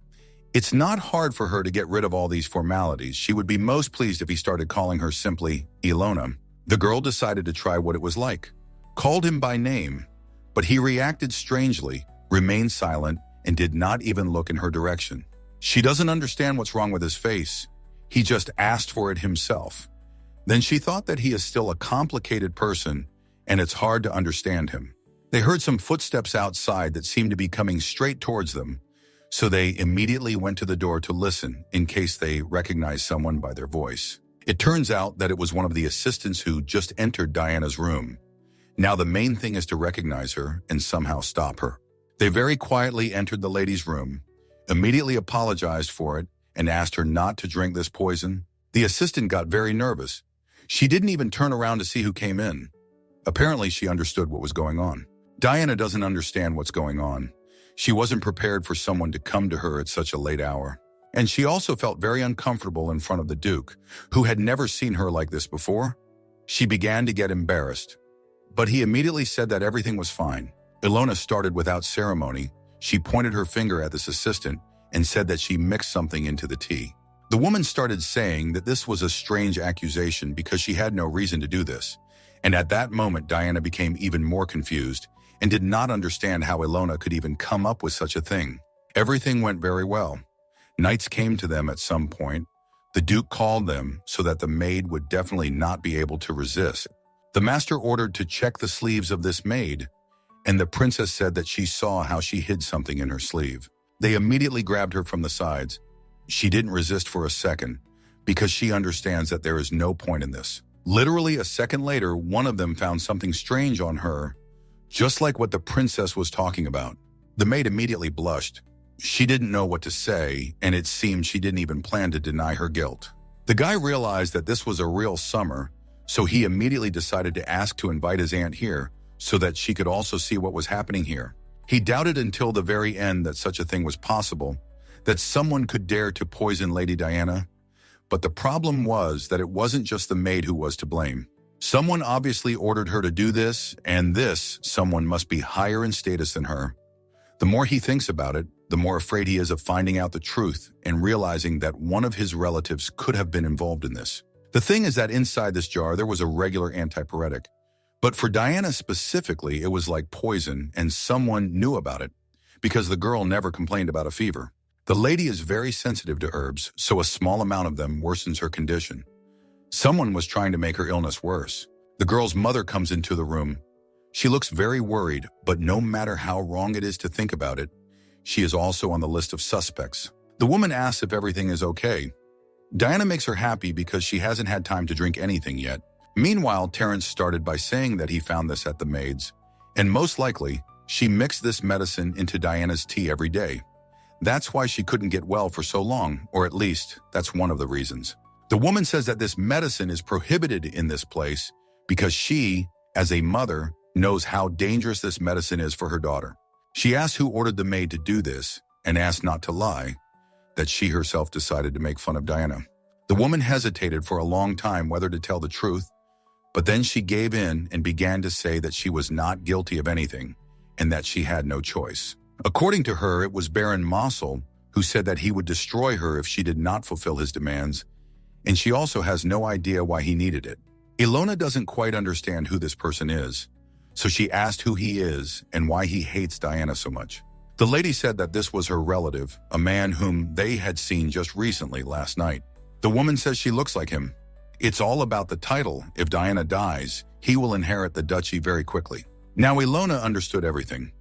It's not hard for her to get rid of all these formalities. She would be most pleased if he started calling her simply Ilona. The girl decided to try what it was like. Called him by name, but he reacted strangely, remained silent, and did not even look in her direction. She doesn't understand what's wrong with his face. He just asked for it himself. Then she thought that he is still a complicated person, and it's hard to understand him. They heard some footsteps outside that seemed to be coming straight towards them, so they immediately went to the door to listen in case they recognized someone by their voice. It turns out that it was one of the assistants who just entered Diana's room. Now the main thing is to recognize her and somehow stop her. They very quietly entered the lady's room, immediately apologized for it, and asked her not to drink this poison. The assistant got very nervous. She didn't even turn around to see who came in. Apparently, she understood what was going on. Diana doesn't understand what's going on. She wasn't prepared for someone to come to her at such a late hour. And she also felt very uncomfortable in front of the Duke, who had never seen her like this before. She began to get embarrassed, but he immediately said that everything was fine. Ilona started without ceremony. She pointed her finger at this assistant and said that she mixed something into the tea. The woman started saying that this was a strange accusation because she had no reason to do this, And at that moment, Diana became even more confused and did not understand how Ilona could even come up with such a thing. Everything went very well. Knights came to them at some point. The Duke called them so that the maid would definitely not be able to resist. The master ordered to check the sleeves of this maid, and the princess said that she saw how she hid something in her sleeve. They immediately grabbed her from the sides. She didn't resist for a second because she understands that there is no point in this. Literally a second later, one of them found something strange on her, just like what the princess was talking about. The maid immediately blushed. She didn't know what to say, and it seemed she didn't even plan to deny her guilt. The guy realized that this was a real summer, so he immediately decided to ask to invite his aunt here so that she could also see what was happening here. He doubted until the very end that such a thing was possible, that someone could dare to poison Lady Diana. But the problem was that it wasn't just the maid who was to blame. Someone obviously ordered her to do this, and this someone must be higher in status than her. The more he thinks about it, the more afraid he is of finding out the truth and realizing that one of his relatives could have been involved in this. The thing is that inside this jar, there was a regular antipyretic. But for Diana specifically, it was like poison, and someone knew about it because the girl never complained about a fever. The lady is very sensitive to herbs, so a small amount of them worsens her condition. Someone was trying to make her illness worse. The girl's mother comes into the room. She looks very worried, but no matter how wrong it is to think about it, she is also on the list of suspects. The woman asks if everything is okay. Diana makes her happy because she hasn't had time to drink anything yet. Meanwhile, Terence started by saying that he found this at the maid's, and most likely, she mixed this medicine into Diana's tea every day. That's why she couldn't get well for so long, or at least, that's one of the reasons. The woman says that this medicine is prohibited in this place because she, as a mother, knows how dangerous this medicine is for her daughter. She asked who ordered the maid to do this, and asked not to lie, that she herself decided to make fun of Diana. The woman hesitated for a long time whether to tell the truth, but then she gave in and began to say that she was not guilty of anything, and that she had no choice. According to her, it was Baron Mossel who said that he would destroy her if she did not fulfill his demands, and she also has no idea why he needed it. Ilona doesn't quite understand who this person is, so she asked who he is and why he hates Diana so much. The lady said that this was her relative, a man whom they had seen just recently last night. The woman says she looks like him. It's all about the title. If Diana dies, he will inherit the duchy very quickly. Now Ilona understood everything.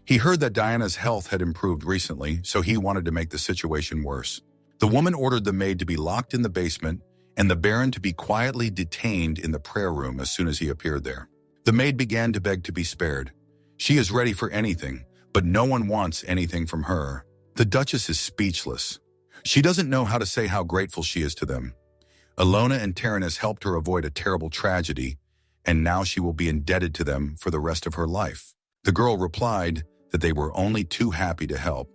He heard that Diana's health had improved recently, so he wanted to make the situation worse. The woman ordered the maid to be locked in the basement and the Baron to be quietly detained in the prayer room as soon as he appeared there. The maid began to beg to be spared. She is ready for anything, but no one wants anything from her. The Duchess is speechless. She doesn't know how to say how grateful she is to them. Ilona and Terence helped her avoid a terrible tragedy, and now she will be indebted to them for the rest of her life. The girl replied that they were only too happy to help.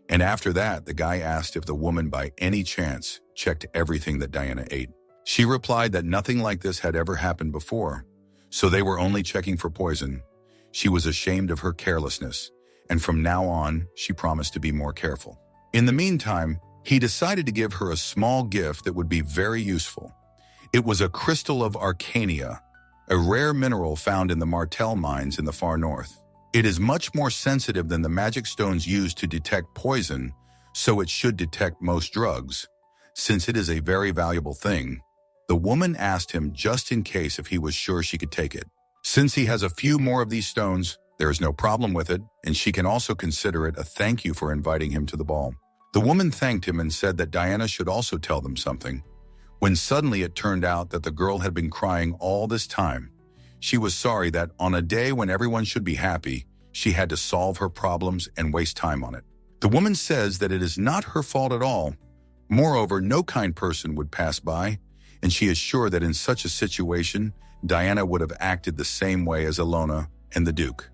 And after that, the guy asked if the woman by any chance checked everything that Diana ate. She replied that nothing like this had ever happened before, so they were only checking for poison. She was ashamed of her carelessness, and from now on, she promised to be more careful. In the meantime, he decided to give her a small gift that would be very useful. It was a crystal of Arcania, a rare mineral found in the Martel mines in the far north. It is much more sensitive than the magic stones used to detect poison, so it should detect most drugs. Since it is a very valuable thing, the woman asked him just in case if he was sure she could take it. Since he has a few more of these stones, there is no problem with it, and she can also consider it a thank you for inviting him to the ball. The woman thanked him and said that Diana should also tell them something, when suddenly it turned out that the girl had been crying all this time. She was sorry that on a day when everyone should be happy, she had to solve her problems and waste time on it. The woman says that it is not her fault at all. Moreover, no kind person would pass by, and she is sure that in such a situation, Diana would have acted the same way as Ilona and the Duke.